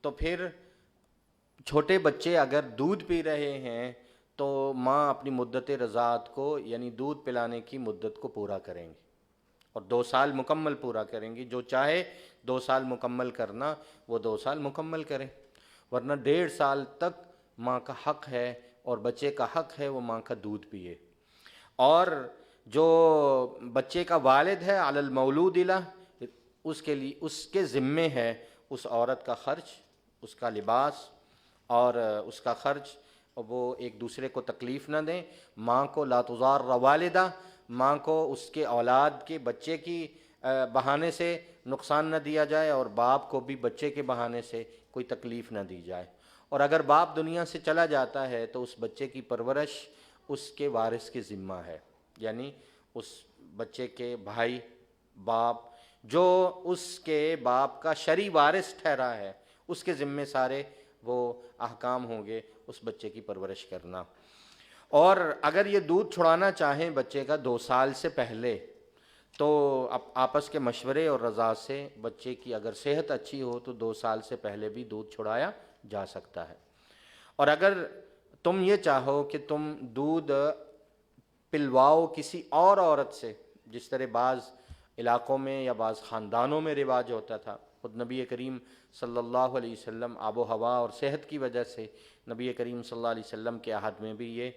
تو پھر چھوٹے بچے اگر دودھ پی رہے ہیں تو ماں اپنی مدت رضاعت کو یعنی دودھ پلانے کی مدت کو پورا کریں گے اور 2 سال مکمل پورا کریں گی۔ جو چاہے 2 سال مکمل کرنا وہ 2 سال مکمل کرے، ورنہ 1.5 سال تک ماں کا حق ہے اور بچے کا حق ہے وہ ماں کا دودھ پیے۔ اور جو بچے کا والد ہے علی المولود لہ، اس کے لیے اس کے ذمے ہے اس عورت کا خرچ، اس کا لباس اور اس کا خرچ، وہ ایک دوسرے کو تکلیف نہ دیں۔ ماں کو لا تضار والدہ، ماں کو اس کے اولاد کے بچے کی بہانے سے نقصان نہ دیا جائے، اور باپ کو بھی بچے کے بہانے سے کوئی تکلیف نہ دی جائے۔ اور اگر باپ دنیا سے چلا جاتا ہے تو اس بچے کی پرورش اس کے وارث کے ذمہ ہے، یعنی اس بچے کے بھائی باپ جو اس کے باپ کا شرعی وارث ٹھہرا ہے، اس کے ذمے سارے وہ احکام ہوں گے اس بچے کی پرورش کرنا۔ اور اگر یہ دودھ چھڑانا چاہیں بچے کا 2 سال سے پہلے تو آپس کے مشورے اور رضا سے بچے کی اگر صحت اچھی ہو تو 2 سال سے پہلے بھی دودھ چھڑایا جا سکتا ہے۔ اور اگر تم یہ چاہو کہ تم دودھ پلواؤ کسی اور عورت سے، جس طرح بعض علاقوں میں یا بعض خاندانوں میں رواج ہوتا تھا، خود نبی کریم صلی اللہ علیہ وسلم آب و ہوا اور صحت کی وجہ سے نبی کریم صلی اللہ علیہ وسلم کے عہد میں بھی یہ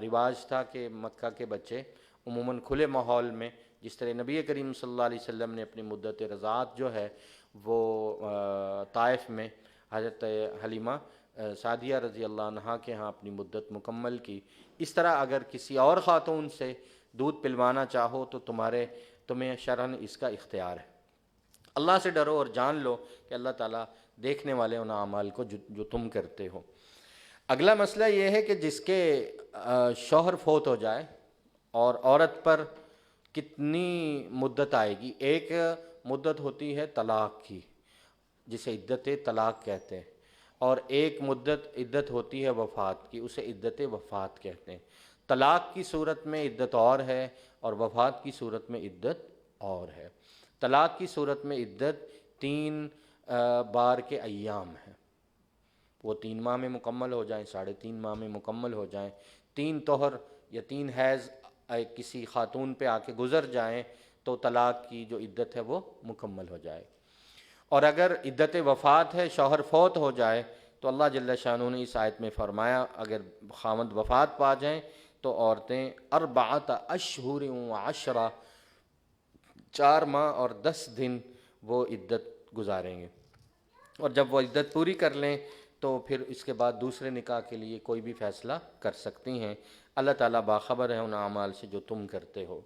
رواج تھا کہ مکہ کے بچے عموماً کھلے ماحول میں، جس طرح نبی کریم صلی اللہ علیہ وسلم نے اپنی مدت رضاعت جو ہے وہ طائف میں حضرت حلیمہ سعدیہ رضی اللہ عنہا کے ہاں اپنی مدت مکمل کی، اس طرح اگر کسی اور خاتون سے دودھ پلوانا چاہو تو تمہیں شرعاً اس کا اختیار ہے۔ اللہ سے ڈرو اور جان لو کہ اللہ تعالیٰ دیکھنے والے ان اعمال کو جو تم کرتے ہو۔ اگلا مسئلہ یہ ہے کہ جس کے شوہر فوت ہو جائے اور عورت پر کتنی مدت آئے گی۔ ایک مدت ہوتی ہے طلاق کی جسے عدت طلاق کہتے ہیں، اور ایک عدت ہوتی ہے وفات کی، اسے عدت وفات کہتے ہیں۔ طلاق کی صورت میں عدت اور ہے اور وفات کی صورت میں عدت اور ہے۔ طلاق کی صورت میں عدت 3 بار کے ایام ہیں، وہ 3 ماہ میں مکمل ہو جائیں، 3.5 ماہ میں مکمل ہو جائیں، 3 طہر یا 3 حیض کسی خاتون پہ آ کے گزر جائیں تو طلاق کی جو عدت ہے وہ مکمل ہو جائے۔ اور اگر عدت وفات ہے، شوہر فوت ہو جائے، تو اللہ جل شانہ نے اس آیت میں فرمایا اگر خاوند وفات پا جائیں تو عورتیں 4 اشہر و 10 4 ماہ اور 10 دن وہ عدت گزاریں گے، اور جب وہ عدت پوری کر لیں تو پھر اس کے بعد دوسرے نکاح کے لیے کوئی بھی فیصلہ کر سکتی ہیں۔ اللہ تعالیٰ باخبر ہے ان اعمال سے جو تم کرتے ہو۔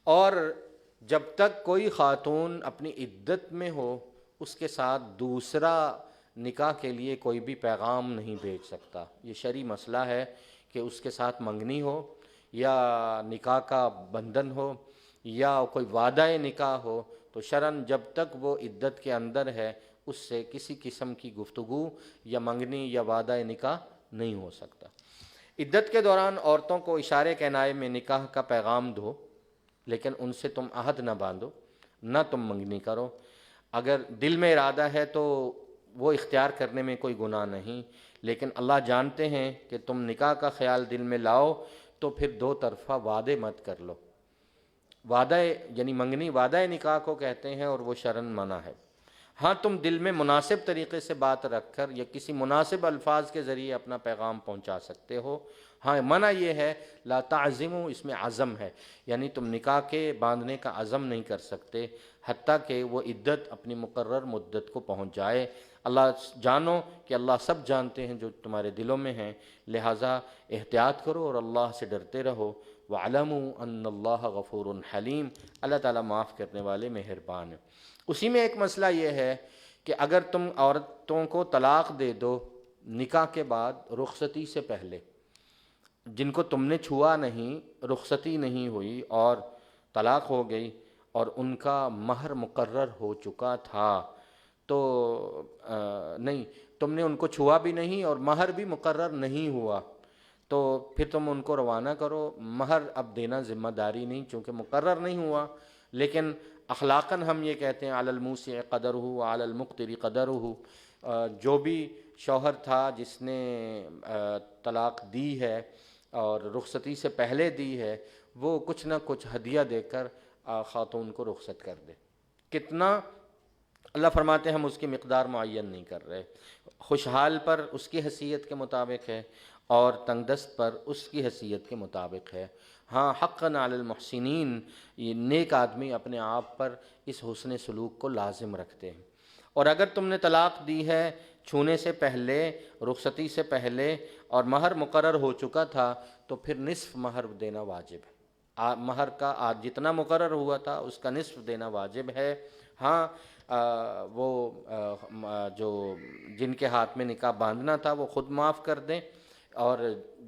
اور جب تک کوئی خاتون اپنی عدت میں ہو اس کے ساتھ دوسرا نکاح کے لیے کوئی بھی پیغام نہیں بھیج سکتا۔ یہ شرعی مسئلہ ہے کہ اس کے ساتھ منگنی ہو یا نکاح کا بندھن ہو یا کوئی وعدہ نکاح ہو تو شرعاً جب تک وہ عدت کے اندر ہے اس سے کسی قسم کی گفتگو یا منگنی یا وعدہ نکاح نہیں ہو سکتا۔ عدت کے دوران عورتوں کو اشارے کنائے میں نکاح کا پیغام دو، لیکن ان سے تم عہد نہ باندھو، نہ تم منگنی کرو۔ اگر دل میں ارادہ ہے تو وہ اختیار کرنے میں کوئی گناہ نہیں، لیکن اللہ جانتے ہیں کہ تم نکاح کا خیال دل میں لاؤ تو پھر دو طرفہ وعدے مت کر لو۔ وعدہ یعنی منگنی وعدہ نکاح کو کہتے ہیں، اور وہ شرعاً منع ہے۔ ہاں تم دل میں مناسب طریقے سے بات رکھ کر یا کسی مناسب الفاظ کے ذریعے اپنا پیغام پہنچا سکتے ہو۔ ہاں منع یہ ہے لا تعزموا، اس میں عزم ہے، یعنی تم نکاح کے باندھنے کا عزم نہیں کر سکتے حتیٰ کہ وہ عدت اپنی مقرر مدت کو پہنچ جائے۔ اللہ جانو کہ اللہ سب جانتے ہیں جو تمہارے دلوں میں ہیں، لہٰذا احتیاط کرو اور اللہ سے ڈرتے رہو۔ وَاعْلَمُوا أَنَّ اللَّهَ غَفُورٌ حَلِيمٌ، اللہ تعالیٰ معاف کرنے والے مہربان ہے۔ اسی میں ایک مسئلہ یہ ہے کہ اگر تم عورتوں کو طلاق دے دو نکاح کے بعد رخصتی سے پہلے، جن کو تم نے چھوا نہیں، رخصتی نہیں ہوئی اور طلاق ہو گئی اور ان کا مہر مقرر ہو چکا تھا، تو نہیں تم نے ان کو چھوا بھی نہیں اور مہر بھی مقرر نہیں ہوا، تو پھر تم ان کو روانہ کرو۔ مہر اب دینا ذمہ داری نہیں، چونکہ مقرر نہیں ہوا، لیکن اخلاقاً ہم یہ کہتے ہیں علی الموسع قدرہ وعلی المقتر قدرہ، جو بھی شوہر تھا جس نے طلاق دی ہے اور رخصتی سے پہلے دی ہے، وہ کچھ نہ کچھ ہدیہ دے کر خاتون کو رخصت کر دے۔ کتنا؟ اللہ فرماتے ہیں ہم اس کی مقدار معین نہیں کر رہے۔ خوشحال پر اس کی حیثیت کے مطابق ہے اور تنگ دست پر اس کی حیثیت کے مطابق ہے۔ ہاں حقاً علی المحسنین، یہ نیک آدمی اپنے آپ پر اس حسن سلوک کو لازم رکھتے ہیں۔ اور اگر تم نے طلاق دی ہے چھونے سے پہلے، رخصتی سے پہلے، اور مہر مقرر ہو چکا تھا، تو پھر نصف مہر دینا واجب ہے۔ مہر کا جتنا مقرر ہوا تھا اس کا نصف دینا واجب ہے۔ ہاں وہ جو جن کے ہاتھ میں نکاح باندھنا تھا وہ خود معاف کر دیں، اور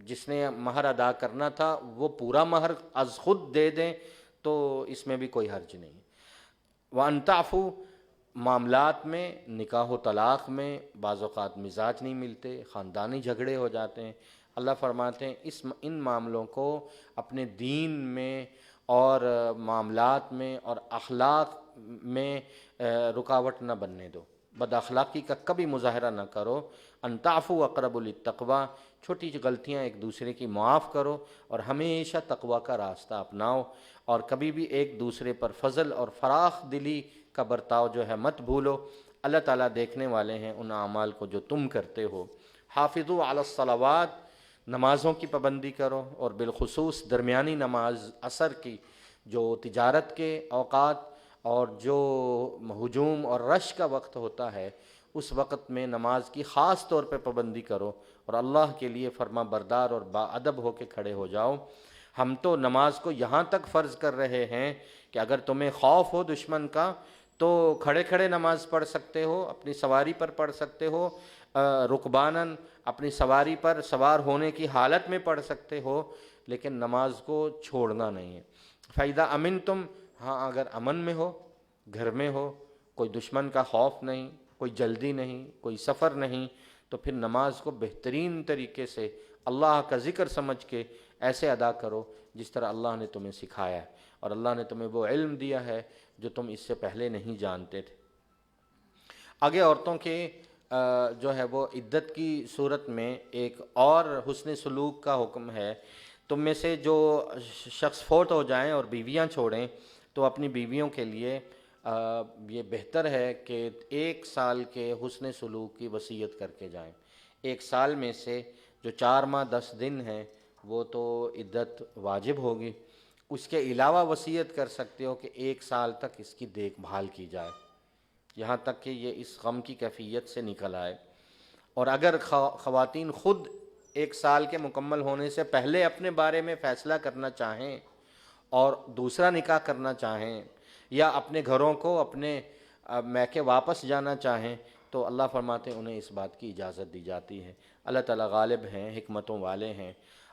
جس نے مہر ادا کرنا تھا وہ پورا مہر از خود دے دیں، تو اس میں بھی کوئی حرج نہیں۔ وَأَن تَعْفُوا، معاملات میں، نکاح و طلاق میں بعض اوقات مزاج نہیں ملتے، خاندانی جھگڑے ہو جاتے ہیں۔ اللہ فرماتے ہیں ان معاملوں کو اپنے دین میں اور معاملات میں اور اخلاق میں رکاوٹ نہ بننے دو، بد اخلاقی کا کبھی مظاہرہ نہ کرو۔ ان تعفوا اقرب للتقوی، چھوٹی غلطیاں ایک دوسرے کی معاف کرو اور ہمیشہ تقوی کا راستہ اپناؤ، اور کبھی بھی ایک دوسرے پر فضل اور فراخ دلی کا برتاؤ جو ہے مت بھولو۔ اللہ تعالیٰ دیکھنے والے ہیں ان اعمال کو جو تم کرتے ہو۔ حافظوا علی الصلوات، نمازوں کی پابندی کرو، اور بالخصوص درمیانی نماز عصر کی، جو تجارت کے اوقات اور جو ہجوم اور رش کا وقت ہوتا ہے، اس وقت میں نماز کی خاص طور پہ پابندی کرو اور اللہ کے لیے فرما بردار اور باادب ہو کے کھڑے ہو جاؤ۔ ہم تو نماز کو یہاں تک فرض کر رہے ہیں کہ اگر تمہیں خوف ہو دشمن کا تو کھڑے کھڑے نماز پڑھ سکتے ہو، اپنی سواری پر پڑھ سکتے ہو، رکباناً اپنی سواری پر سوار ہونے کی حالت میں پڑھ سکتے ہو، لیکن نماز کو چھوڑنا نہیں ہے۔ فَإِذَا أَمِنْتُمْ، ہاں اگر امن میں ہو، گھر میں ہو، کوئی دشمن کا خوف نہیں، کوئی جلدی نہیں، کوئی سفر نہیں، تو پھر نماز کو بہترین طریقے سے اللہ کا ذکر سمجھ کے ایسے ادا کرو جس طرح اللہ نے تمہیں سکھایا ہے، اور اللہ نے تمہیں وہ علم دیا ہے جو تم اس سے پہلے نہیں جانتے تھے۔ آگے عورتوں کے جو ہے وہ عدت کی صورت میں ایک اور حسن سلوک کا حکم ہے۔ تم میں سے جو شخص فوت ہو جائیں اور بیویاں چھوڑیں تو اپنی بیویوں کے لیے یہ بہتر ہے کہ 1 سال کے حسن سلوک کی وصیت کر کے جائیں۔ 1 سال میں سے جو 4 ماہ 10 دن ہیں وہ تو عدت واجب ہوگی، اس کے علاوہ وصیت کر سکتے ہو کہ 1 سال تک اس کی دیکھ بھال کی جائے، یہاں تک کہ یہ اس غم کی کیفیت سے نکل آئے۔ اور اگر خواتین خود 1 سال کے مکمل ہونے سے پہلے اپنے بارے میں فیصلہ کرنا چاہیں اور دوسرا نکاح کرنا چاہیں یا اپنے گھروں کو اپنے میکے واپس جانا چاہیں تو اللہ فرماتے ہیں انہیں اس بات کی اجازت دی جاتی ہے۔ اللہ تعالیٰ غالب ہیں، حکمتوں والے ہیں۔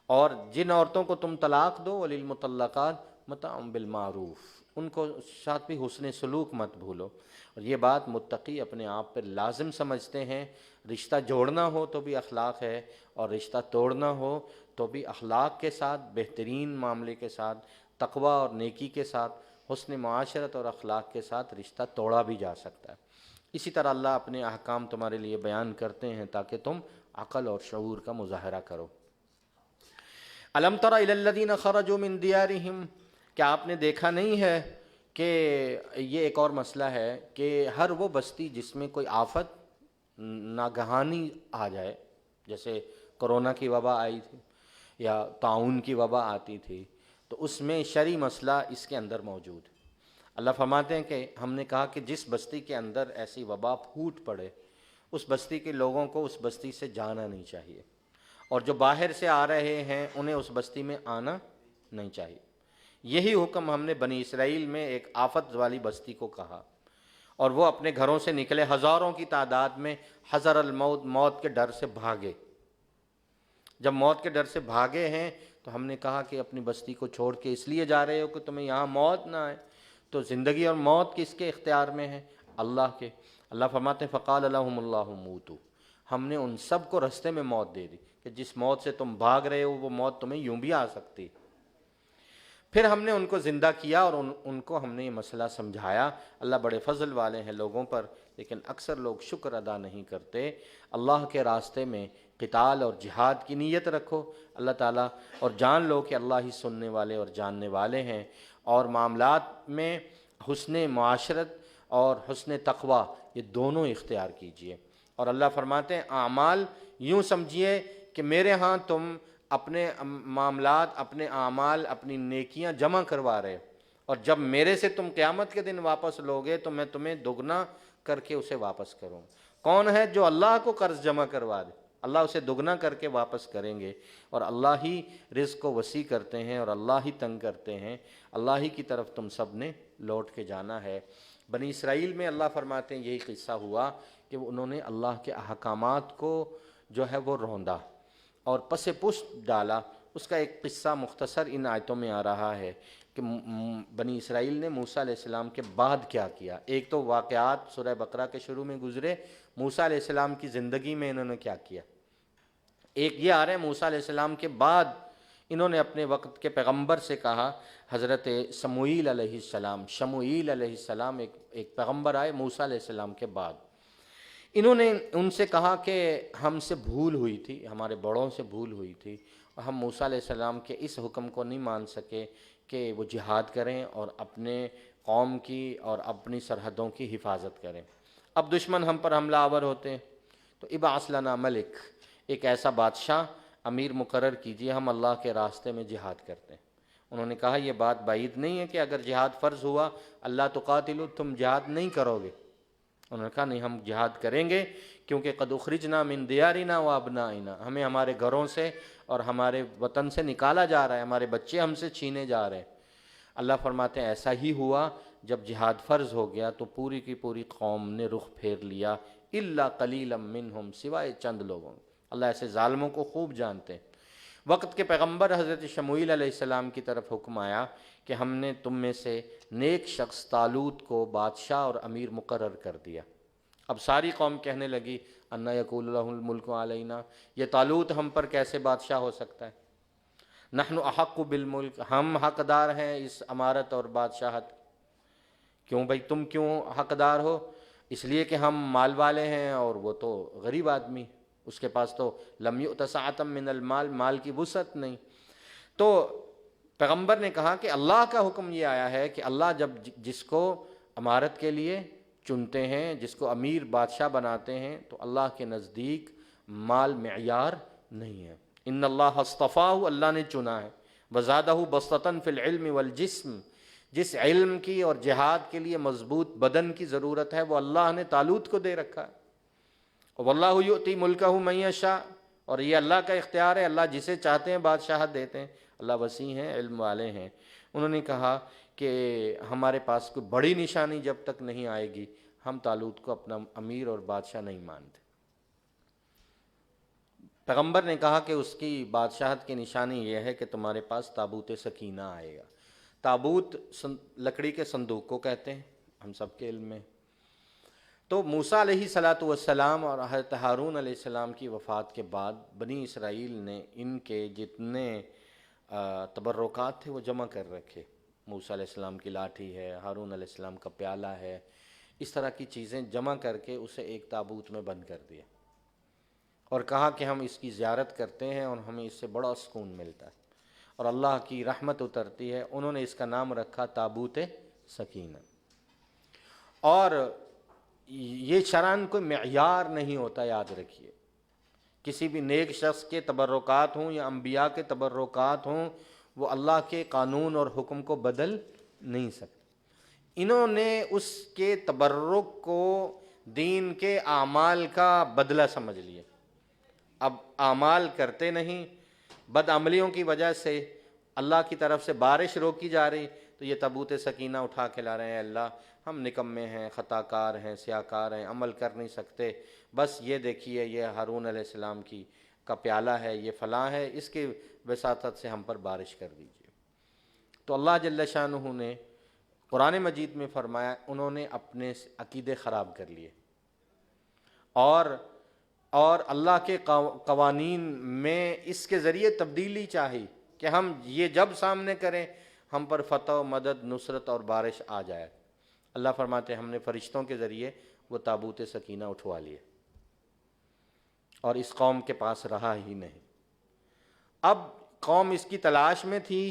اور جن عورتوں کو تم طلاق دو وَلِلْمُطَلَّقَاتِ مَتَاعٌ بِالْمَعْرُوفِ، ان کو ساتھ بھی حسن سلوک مت بھولو، اور یہ بات متقی اپنے آپ پر لازم سمجھتے ہیں۔ رشتہ جوڑنا ہو تو بھی اخلاق ہے، اور رشتہ توڑنا ہو تو بھی اخلاق کے ساتھ، بہترین معاملے کے ساتھ، تقوی اور نیکی کے ساتھ حسن معاشرت اور اخلاق کے ساتھ رشتہ توڑا بھی جا سکتا ہے۔ اسی طرح اللہ اپنے احکام تمہارے لیے بیان کرتے ہیں تاکہ تم عقل اور شعور کا مظاہرہ کرو۔ الم تر الی الذین خرجوا من دیارہم، کیا آپ نے دیکھا نہیں ہے کہ یہ ایک اور مسئلہ ہے کہ ہر وہ بستی جس میں کوئی آفت ناگہانی آ جائے، جیسے کرونا کی وبا آئی تھی یا طاعون کی وبا آتی تھی، تو اس میں شرعی مسئلہ اس کے اندر موجود ہے۔ اللہ فرماتے ہیں کہ ہم نے کہا کہ جس بستی کے اندر ایسی وبا پھوٹ پڑے، اس بستی کے لوگوں کو اس بستی سے جانا نہیں چاہیے، اور جو باہر سے آ رہے ہیں انہیں اس بستی میں آنا نہیں چاہیے۔ یہی حکم ہم نے بنی اسرائیل میں ایک آفت والی بستی کو کہا، اور وہ اپنے گھروں سے نکلے ہزاروں کی تعداد میں، حذر الموت، موت کے ڈر سے بھاگے۔ جب موت کے ڈر سے بھاگے ہیں تو ہم نے کہا کہ اپنی بستی کو چھوڑ کے اس لیے جا رہے ہو کہ تمہیں یہاں موت نہ آئے، تو زندگی اور موت کس کے اختیار میں ہے؟ اللہ کے۔ اللہ فرماتے ہیں فقال لهم اللہ موتوا، ہم نے ان سب کو رستے میں موت دے دی کہ جس موت سے تم بھاگ رہے ہو وہ موت تمہیں یوں بھی آ سکتی۔ پھر ہم نے ان کو زندہ کیا اور ان کو ہم نے یہ مسئلہ سمجھایا۔ اللہ بڑے فضل والے ہیں لوگوں پر، لیکن اکثر لوگ شکر ادا نہیں کرتے۔ اللہ کے راستے میں قتال اور جہاد کی نیت رکھو اللہ تعالیٰ، اور جان لو کہ اللہ ہی سننے والے اور جاننے والے ہیں، اور معاملات میں حسن معاشرت اور حسن تقوی یہ دونوں اختیار کیجئے۔ اور اللہ فرماتے ہیں اعمال یوں سمجھیے کہ میرے ہاں تم اپنے معاملات، اپنے اعمال، اپنی نیکیاں جمع کروا رہے، اور جب میرے سے تم قیامت کے دن واپس لوگے تو میں تمہیں دگنا کر کے اسے واپس کروں۔ کون ہے جو اللہ کو قرض جمع کروا دے؟ اللہ اسے دگنا کر کے واپس کریں گے، اور اللہ ہی رزق کو وسیع کرتے ہیں اور اللہ ہی تنگ کرتے ہیں۔ اللہ ہی کی طرف تم سب نے لوٹ کے جانا ہے۔ بنی اسرائیل میں اللہ فرماتے ہیں یہی قصہ ہوا کہ انہوں نے اللہ کے احکامات کو جو ہے وہ روندا اور پس پشت ڈالا۔ اس کا ایک قصہ مختصر ان آیتوں میں آ رہا ہے کہ بنی اسرائیل نے موسیٰ علیہ السلام کے بعد کیا کیا۔ ایک تو واقعات سورہ بقرہ کے شروع میں گزرے، موسیٰ علیہ السلام کی زندگی میں انہوں نے کیا کیا۔ ایک یہ آ رہا ہے موسیٰ علیہ السلام کے بعد انہوں نے اپنے وقت کے پیغمبر سے کہا، حضرت سموئیل علیہ السلام، شموئیل علیہ السلام ایک پیغمبر آئے موسیٰ علیہ السلام کے بعد۔ انہوں نے ان سے کہا کہ ہم سے بھول ہوئی تھی، ہمارے بڑوں سے بھول ہوئی تھی، اور ہم موسیٰ علیہ السلام کے اس حکم کو نہیں مان سکے کہ وہ جہاد کریں اور اپنے قوم کی اور اپنی سرحدوں کی حفاظت کریں۔ اب دشمن ہم پر حملہ آور ہوتے ہیں، تو ابعث لنا ملک، ایک ایسا بادشاہ امیر مقرر کیجیے، ہم اللہ کے راستے میں جہاد کرتے ہیں۔ انہوں نے کہا یہ بات بعید نہیں ہے کہ اگر جہاد فرض ہوا اللہ تقاتلوا، تم جہاد نہیں کرو گے؟ انہوں نے کہا نہیں، ہم جہاد کریں گے، کیونکہ قد اخرجنا من دیارنا و ابنائنا، ہمیں ہمارے گھروں سے اور ہمارے وطن سے نکالا جا رہا ہے، ہمارے بچے ہم سے چھینے جا رہے ہیں۔ اللہ فرماتے ہیں ایسا ہی ہوا، جب جہاد فرض ہو گیا تو پوری کی پوری قوم نے رخ پھیر لیا، الا قلیلا منہم، سوائے چند لوگوں۔ اللہ ایسے ظالموں کو خوب جانتے ہیں۔ وقت کے پیغمبر حضرت شموئیل علیہ السلام کی طرف حکم آیا کہ ہم نے تم میں سے نیک شخص طالوت کو بادشاہ اور امیر مقرر کر دیا۔ اب ساری قوم کہنے لگی انا یقول له الملک علینا، یہ طالوت ہم پر کیسے بادشاہ ہو سکتا ہے؟ نحن احق بالملک، ہم حقدار ہیں اس امارت اور بادشاہت۔ کیوں بھائی تم کیوں حقدار ہو؟ اس لیے کہ ہم مال والے ہیں اور وہ تو غریب آدمی، اس کے پاس تو لم یؤت سعۃ من المال، مال کی وسعت نہیں۔ تو پیغمبر نے کہا کہ اللہ کا حکم یہ آیا ہے کہ اللہ جب جس کو امارت کے لیے چنتے ہیں، جس کو امیر بادشاہ بناتے ہیں، تو اللہ کے نزدیک مال معیار نہیں ہے۔ ان اللہ اصطفاہ، اللہ نے چنا ہے، وزادہ بسطۃ فی العلم والجسم، جس علم کی اور جہاد کے لیے مضبوط بدن کی ضرورت ہے وہ اللہ نے طالوت کو دے رکھا ہے۔ واللہ یؤتی ملکہ من یشاء، اور یہ اللہ کا اختیار ہے، اللہ جسے چاہتے ہیں بادشاہت دیتے ہیں، اللہ وسیع ہیں، علم والے ہیں۔ انہوں نے کہا کہ ہمارے پاس کوئی بڑی نشانی جب تک نہیں آئے گی ہم طالوت کو اپنا امیر اور بادشاہ نہیں مانتے۔ پیغمبر نے کہا کہ اس کی بادشاہت کی نشانی یہ ہے کہ تمہارے پاس تابوت سکینہ آئے گا۔ تابوت لکڑی کے صندوق کو کہتے ہیں، ہم سب کے علم میں۔ تو موسیٰ علیہ السلام اور حضرت ہارون علیہ السلام کی وفات کے بعد بنی اسرائیل نے ان کے جتنے تبرکات تھے وہ جمع کر رکھے، موسیٰ علیہ السلام کی لاٹھی ہے، ہارون علیہ السلام کا پیالہ ہے، اس طرح کی چیزیں جمع کر کے اسے ایک تابوت میں بند کر دیا اور کہا کہ ہم اس کی زیارت کرتے ہیں اور ہمیں اس سے بڑا سکون ملتا ہے اور اللہ کی رحمت اترتی ہے۔ انہوں نے اس کا نام رکھا تابوت سکینہ۔ اور یہ شرعاً کوئی معیار نہیں ہوتا، یاد رکھیے، کسی بھی نیک شخص کے تبرکات ہوں یا انبیاء کے تبرکات ہوں، وہ اللہ کے قانون اور حکم کو بدل نہیں سکتے۔ انہوں نے اس کے تبرک کو دین کے اعمال کا بدلہ سمجھ لیا۔ اب اعمال کرتے نہیں، بد عملیوں کی وجہ سے اللہ کی طرف سے بارش روکی جا رہی، تو یہ تابوت سکینہ اٹھا کے لا رہے ہیں، اللہ ہم نکمے ہیں، خطا کار ہیں، سیاہ کار ہیں، عمل کر نہیں سکتے، بس یہ دیکھیے یہ ہارون علیہ السلام کا پیالہ ہے، یہ فلاں ہے، اس کی وساطت سے ہم پر بارش کر دیجیے۔ تو اللہ جل شانہ نے قرآن مجید میں فرمایا انہوں نے اپنے عقیدے خراب کر لیے اور اللہ کے قوانین میں اس کے ذریعے تبدیلی چاہی کہ ہم یہ جب سامنے کریں ہم پر فتح و مدد، نصرت اور بارش آ جائے۔ اللہ فرماتے ہیں ہم نے فرشتوں کے ذریعے وہ تابوت سکینہ اٹھوا لیے اور اس قوم کے پاس رہا ہی نہیں۔ اب قوم اس کی تلاش میں تھی،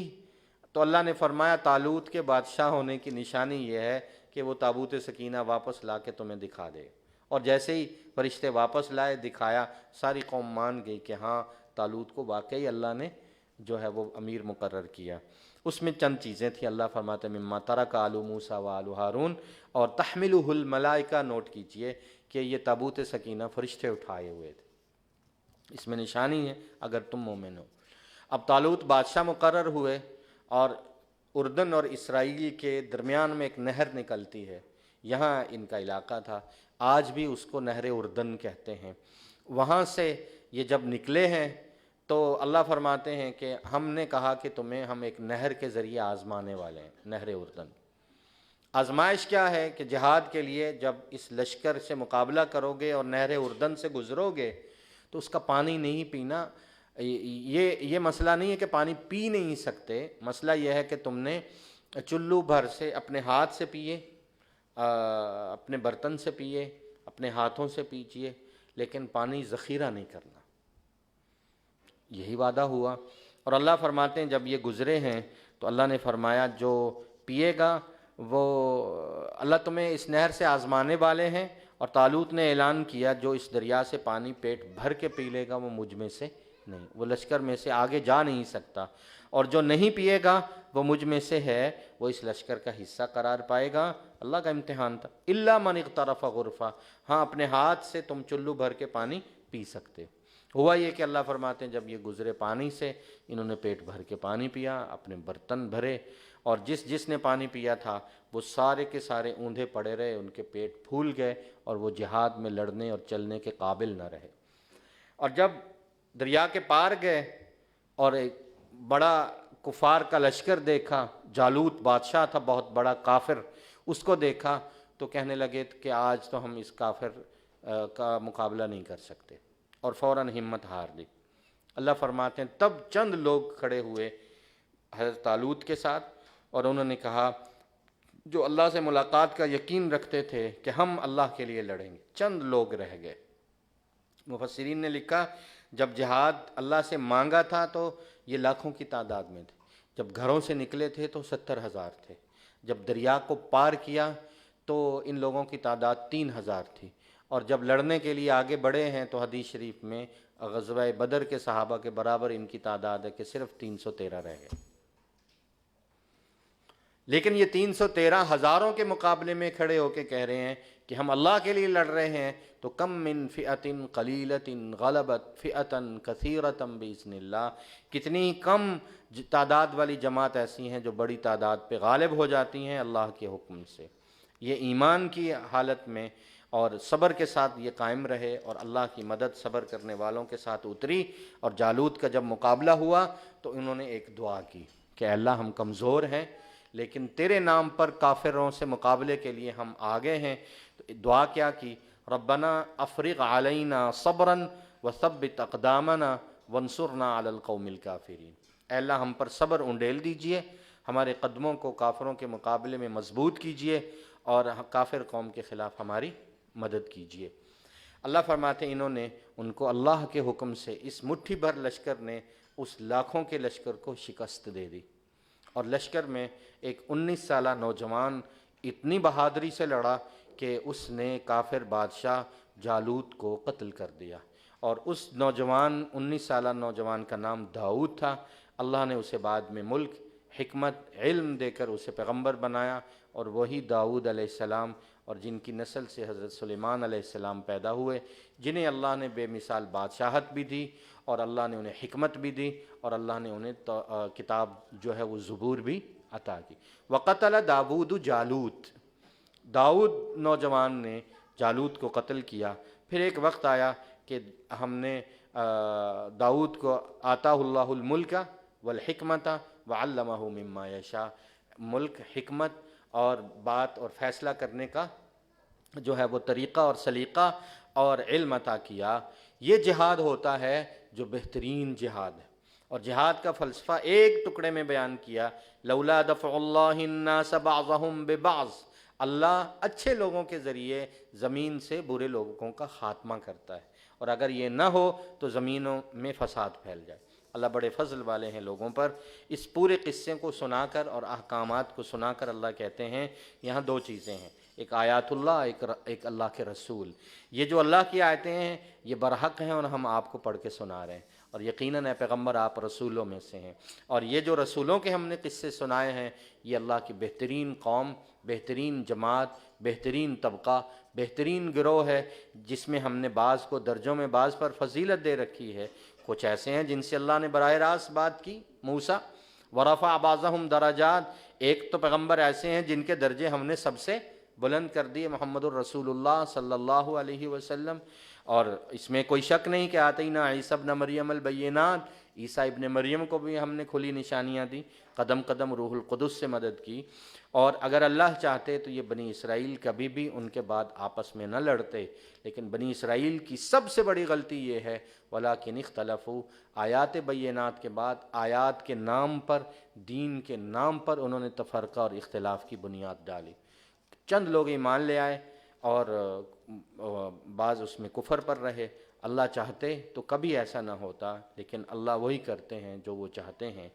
تو اللہ نے فرمایا طالوت کے بادشاہ ہونے کی نشانی یہ ہے کہ وہ تابوت سکینہ واپس لا کے تمہیں دکھا دے۔ اور جیسے ہی فرشتے واپس لائے، دکھایا، ساری قوم مان گئی کہ ہاں طالوت کو واقعی اللہ نے جو ہے وہ امیر مقرر کیا۔ اس میں چند چیزیں تھیں، اللہ فرماتے ہیں مما ترک آل موسیٰ و آل ہارون، اور تحملہ الملائکہ، نوٹ کیجئے کہ یہ تابوت سکینہ فرشتے اٹھائے ہوئے تھے۔ اس میں نشانی ہے اگر تم مومن ہو۔ اب طالوت بادشاہ مقرر ہوئے اور اردن اور اسرائیل کے درمیان میں ایک نہر نکلتی ہے، یہاں ان کا علاقہ تھا، آج بھی اس کو نہر اردن کہتے ہیں۔ وہاں سے یہ جب نکلے ہیں تو اللہ فرماتے ہیں کہ ہم نے کہا کہ تمہیں ہم ایک نہر کے ذریعے آزمانے والے ہیں، نہر اردن۔ آزمائش کیا ہے کہ جہاد کے لیے جب اس لشکر سے مقابلہ کرو گے اور نہر اردن سے گزرو گے تو اس کا پانی نہیں پینا، یہ مسئلہ نہیں ہے کہ پانی پی نہیں سکتے، مسئلہ یہ ہے کہ تم نے چلو بھر سے اپنے ہاتھ سے پیے، اپنے برتن سے پیے، اپنے ہاتھوں سے پیجیے، لیکن پانی ذخیرہ نہیں کرنا۔ یہی وعدہ ہوا۔ اور اللہ فرماتے ہیں جب یہ گزرے ہیں تو اللہ نے فرمایا جو پیے گا وہ اللہ تمہیں اس نہر سے آزمانے والے ہیں، اور طالوت نے اعلان کیا جو اس دریا سے پانی پیٹ بھر کے پی لے گا وہ مجھ میں سے نہیں، وہ لشکر میں سے آگے جا نہیں سکتا، اور جو نہیں پیے گا وہ مجھ میں سے ہے، وہ اس لشکر کا حصہ قرار پائے گا۔ اللہ کا امتحان تھا۔ الا من اغترف غرفہ، ہاں اپنے ہاتھ سے تم چلو بھر کے پانی پی سکتے۔ ہوا یہ کہ اللہ فرماتے ہیں جب یہ گزرے پانی سے، انہوں نے پیٹ بھر کے پانی پیا، اپنے برتن بھرے، اور جس نے پانی پیا تھا وہ سارے کے سارے اوندھے پڑے رہے، ان کے پیٹ پھول گئے اور وہ جہاد میں لڑنے اور چلنے کے قابل نہ رہے۔ اور جب دریا کے پار گئے اور ایک بڑا کفار کا لشکر دیکھا، جالوت بادشاہ تھا بہت بڑا کافر، اس کو دیکھا تو کہنے لگے کہ آج تو ہم اس کافر کا مقابلہ نہیں کر سکتے، اور فوراً ہمت ہار دی۔ اللہ فرماتے ہیں تب چند لوگ کھڑے ہوئے حضرت طالوت کے ساتھ اور انہوں نے کہا جو اللہ سے ملاقات کا یقین رکھتے تھے کہ ہم اللہ کے لیے لڑیں گے، چند لوگ رہ گئے۔ مفسرین نے لکھا جب جہاد اللہ سے مانگا تھا تو یہ لاکھوں کی تعداد میں تھے، جب گھروں سے نکلے تھے تو 70,000 تھے، جب دریا کو پار کیا تو ان لوگوں کی تعداد 3,000 تھی، اور جب لڑنے کے لیے آگے بڑھے ہیں تو حدیث شریف میں غزوہ بدر کے صحابہ کے برابر ان کی تعداد ہے کہ صرف 313 رہ گئے۔ لیکن یہ 313 ہزاروں کے مقابلے میں کھڑے ہو کے کہہ رہے ہیں کہ ہم اللہ کے لیے لڑ رہے ہیں، تو کم من فئۃ قلیلۃ غلبت فئۃ کثیرۃ باذن اللہ، کتنی کم تعداد والی جماعت ایسی ہیں جو بڑی تعداد پہ غالب ہو جاتی ہیں اللہ کے حکم سے۔ یہ ایمان کی حالت میں اور صبر کے ساتھ یہ قائم رہے، اور اللہ کی مدد صبر کرنے والوں کے ساتھ اتری۔ اور جالوت کا جب مقابلہ ہوا تو انہوں نے ایک دعا کی کہ اللہ ہم کمزور ہیں لیکن تیرے نام پر کافروں سے مقابلے کے لیے ہم آگے ہیں۔ تو دعا کیا کی؟ ربنا افرغ علینا صبرا وثبت اقدامنا وانصرنا علی القوم الکافرین، اے اللہ ہم پر صبر انڈیل دیجئے، ہمارے قدموں کو کافروں کے مقابلے میں مضبوط کیجئے اور کافر قوم کے خلاف ہماری مدد کیجئے۔ اللہ فرماتے ہیں انہوں نے ان کو اللہ کے حکم سے اس مٹھی بھر لشکر نے اس لاکھوں کے لشکر کو شکست دے دی، اور لشکر میں ایک 19 سالہ نوجوان اتنی بہادری سے لڑا کہ اس نے کافر بادشاہ جالوت کو قتل کر دیا، اور اس نوجوان 19 سالہ نوجوان کا نام داؤد تھا۔ اللہ نے اسے بعد میں ملک، حکمت، علم دے کر اسے پیغمبر بنایا، اور وہی داؤد علیہ السلام اور جن کی نسل سے حضرت سلیمان علیہ السلام پیدا ہوئے، جنہیں اللہ نے بے مثال بادشاہت بھی دی، اور اللہ نے انہیں حکمت بھی دی، اور اللہ نے انہیں کتاب جو ہے وہ زبور بھی عطا کی۔ وقتل داؤد جالوت، داؤد نوجوان نے جالوت کو قتل کیا۔ پھر ایک وقت آیا کہ ہم نے داؤد کو آتا اللہ الملک والحکمت وعلمہ مما یشاء، ملک، حکمت اور بات اور فیصلہ کرنے کا جو ہے وہ طریقہ اور سلیقہ اور علم عطا کیا۔ یہ جہاد ہوتا ہے جو بہترین جہاد ہے، اور جہاد کا فلسفہ ایک ٹکڑے میں بیان کیا، لولا دفع اللہ الناس بعضهم ببعض، اللہ اچھے لوگوں کے ذریعے زمین سے برے لوگوں کا خاتمہ کرتا ہے، اور اگر یہ نہ ہو تو زمینوں میں فساد پھیل جائے۔ اللہ بڑے فضل والے ہیں لوگوں پر۔ اس پورے قصے کو سنا کر اور احکامات کو سنا کر اللہ کہتے ہیں یہاں دو چیزیں ہیں، ایک آیات اللہ، ایک اللہ کے رسول۔ یہ جو اللہ کی آیتیں ہیں یہ برحق ہیں، اور ہم آپ کو پڑھ کے سنا رہے ہیں، اور یقیناً اے پیغمبر آپ رسولوں میں سے ہیں، اور یہ جو رسولوں کے ہم نے قصے سنائے ہیں یہ اللہ کی بہترین قوم، بہترین جماعت، بہترین طبقہ، بہترین گروہ ہے، جس میں ہم نے بعض کو درجوں میں بعض پر فضیلت دے رکھی ہے۔ کچھ ایسے ہیں جن سے اللہ نے براہ راست بات کی، موسیٰ، ورفع بعضهم درجات، ایک تو پیغمبر ایسے ہیں جن کے درجے ہم نے سب سے بلند کر دیے، محمد الرسول اللہ صلی اللہ علیہ وسلم، اور اس میں کوئی شک نہیں کہ آتینا عیسیٰ ابن مریم البینات، عیسیٰ ابن مریم کو بھی ہم نے کھلی نشانیاں دی، قدم قدم روح القدس سے مدد کی، اور اگر اللہ چاہتے تو یہ بنی اسرائیل کبھی بھی ان کے بعد آپس میں نہ لڑتے، لیکن بنی اسرائیل کی سب سے بڑی غلطی یہ ہے وَلَٰكِنِ اخْتَلَفُوا، آیات بینات کے بعد آیات کے نام پر، دین کے نام پر انہوں نے تفرقہ اور اختلاف کی بنیاد ڈالی۔ چند لوگ ایمان لے آئے اور بعض اس میں کفر پر رہے۔ اللہ چاہتے تو کبھی ایسا نہ ہوتا، لیکن اللہ وہی کرتے ہیں جو وہ چاہتے ہیں۔